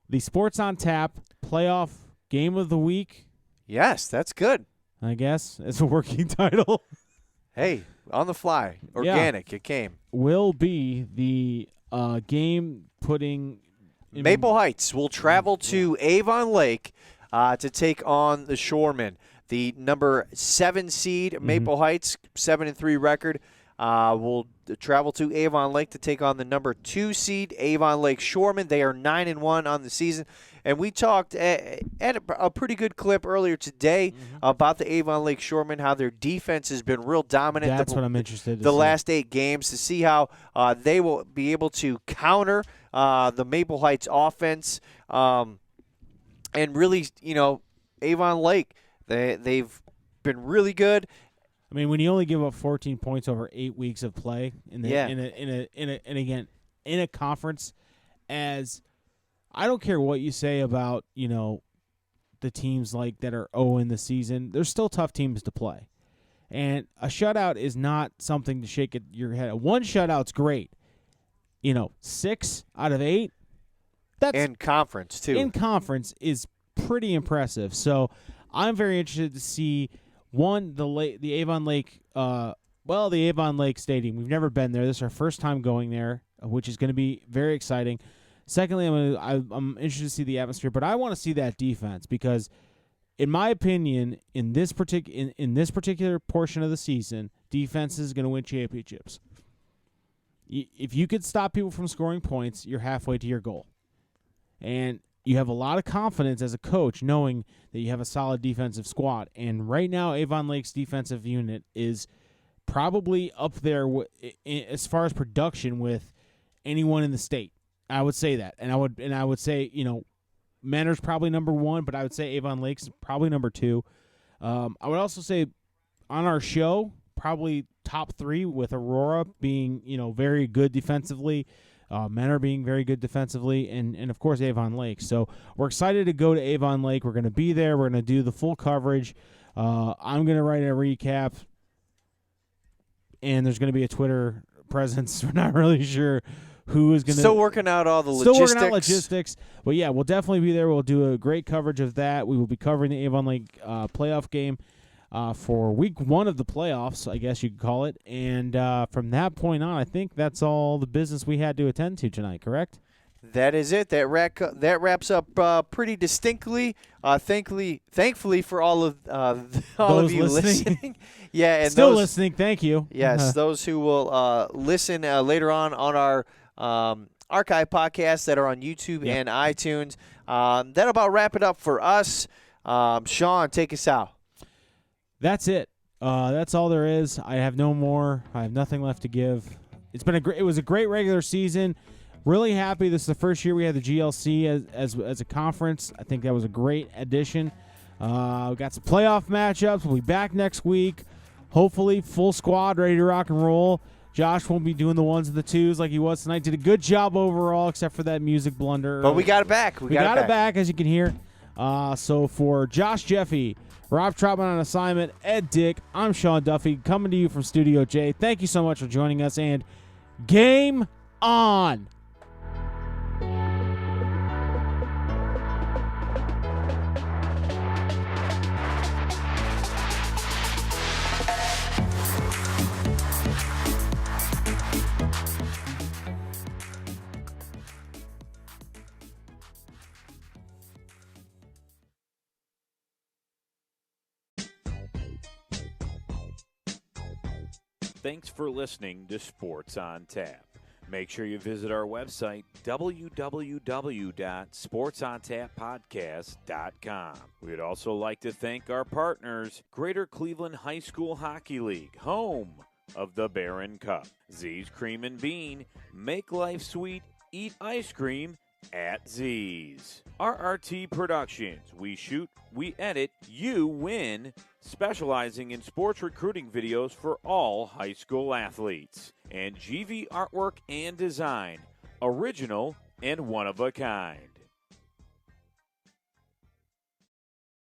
the Sports on Tap playoff game of the week. Yes, that's good. I guess it's a working title. Hey, on the fly, organic, it came. Will be the game putting. Maple Heights will travel to Avon Lake to take on the Shoremen. The number 7 seed, Maple Heights, 7-3 record, will travel to Avon Lake to take on the number 2 seed, Avon Lake Shoremen. They are 9-1 on the season. And we talked at a pretty good clip earlier today about the Avon Lake Shoremen, how their defense has been real dominant. That's what I'm interested in. The last 8 games, to see how they will be able to counter the Maple Heights offense. And really, Avon Lake, they've been really good. I mean, when you only give up 14 points over 8 weeks of play in a conference, as I don't care what you say about, the teams like that are 0 in the season, they're still tough teams to play. And a shutout is not something to shake your head at. One shutout's great. 6 out of 8. That's in conference, too. In conference is pretty impressive. So I'm very interested to see, one, the Avon Lake, the Avon Lake Stadium. We've never been there. This is our first time going there, which is going to be very exciting. Secondly, I'm interested to see the atmosphere, but I want to see that defense because, in my opinion, in this particular portion of the season, defense is going to win championships. If you could stop people from scoring points, you're halfway to your goal. And you have a lot of confidence as a coach knowing that you have a solid defensive squad. And right now, Avon Lake's defensive unit is probably up there as far as production with anyone in the state. I would say that. And I would say, Manor's probably number 1, but I would say Avon Lake's probably number 2. I would also say on our show, probably top 3 with Aurora being, very good defensively, Manor being very good defensively, and of course Avon Lake. So we're excited to go to Avon Lake. We're going to be there. We're going to do the full coverage. I'm going to write a recap, and there's going to be a Twitter presence. We're not really sure who is going to Still working out all the Still logistics. working out logistics. But, yeah, we'll definitely be there. We'll do a great coverage of that. We will be covering the Avon Lake playoff game for week 1 of the playoffs, I guess you could call it. And from that point on, I think that's all the business we had to attend to tonight, correct? That is it. That wraps up pretty distinctly. Thankfully for all of Those you listening. Yeah, and Still those, listening. Thank you. Yes, those who will listen later on our archive podcasts that are on YouTube and iTunes. That'll about wrap it up for us. Sean, take us out. That's it. That's all there is. I have no more. I have nothing left to give. It was a great regular season. Really happy. This is the first year we had the GLC as a conference. I think that was a great addition. We got some playoff matchups. We'll be back next week. Hopefully, full squad, ready to rock and roll. Josh won't be doing the ones and the twos like he was tonight. Did a good job overall, except for that music blunder. But we got it back. We got it back, as you can hear. So for Josh Jeffy, Rob Troutman on assignment, Ed Dick, I'm Sean Duffy, coming to you from Studio J. Thank you so much for joining us, and game on! Thanks for listening to Sports on Tap. Make sure you visit our website, www.sportsontappodcast.com. We'd also like to thank our partners, Greater Cleveland High School Hockey League, home of the Barron Cup. Z's Cream and Bean, make life sweet, eat ice cream at Z's. RRT Productions, we shoot, we edit, you win, specializing in sports recruiting videos for all high school athletes. And GV Artwork and Design, original and one of a kind.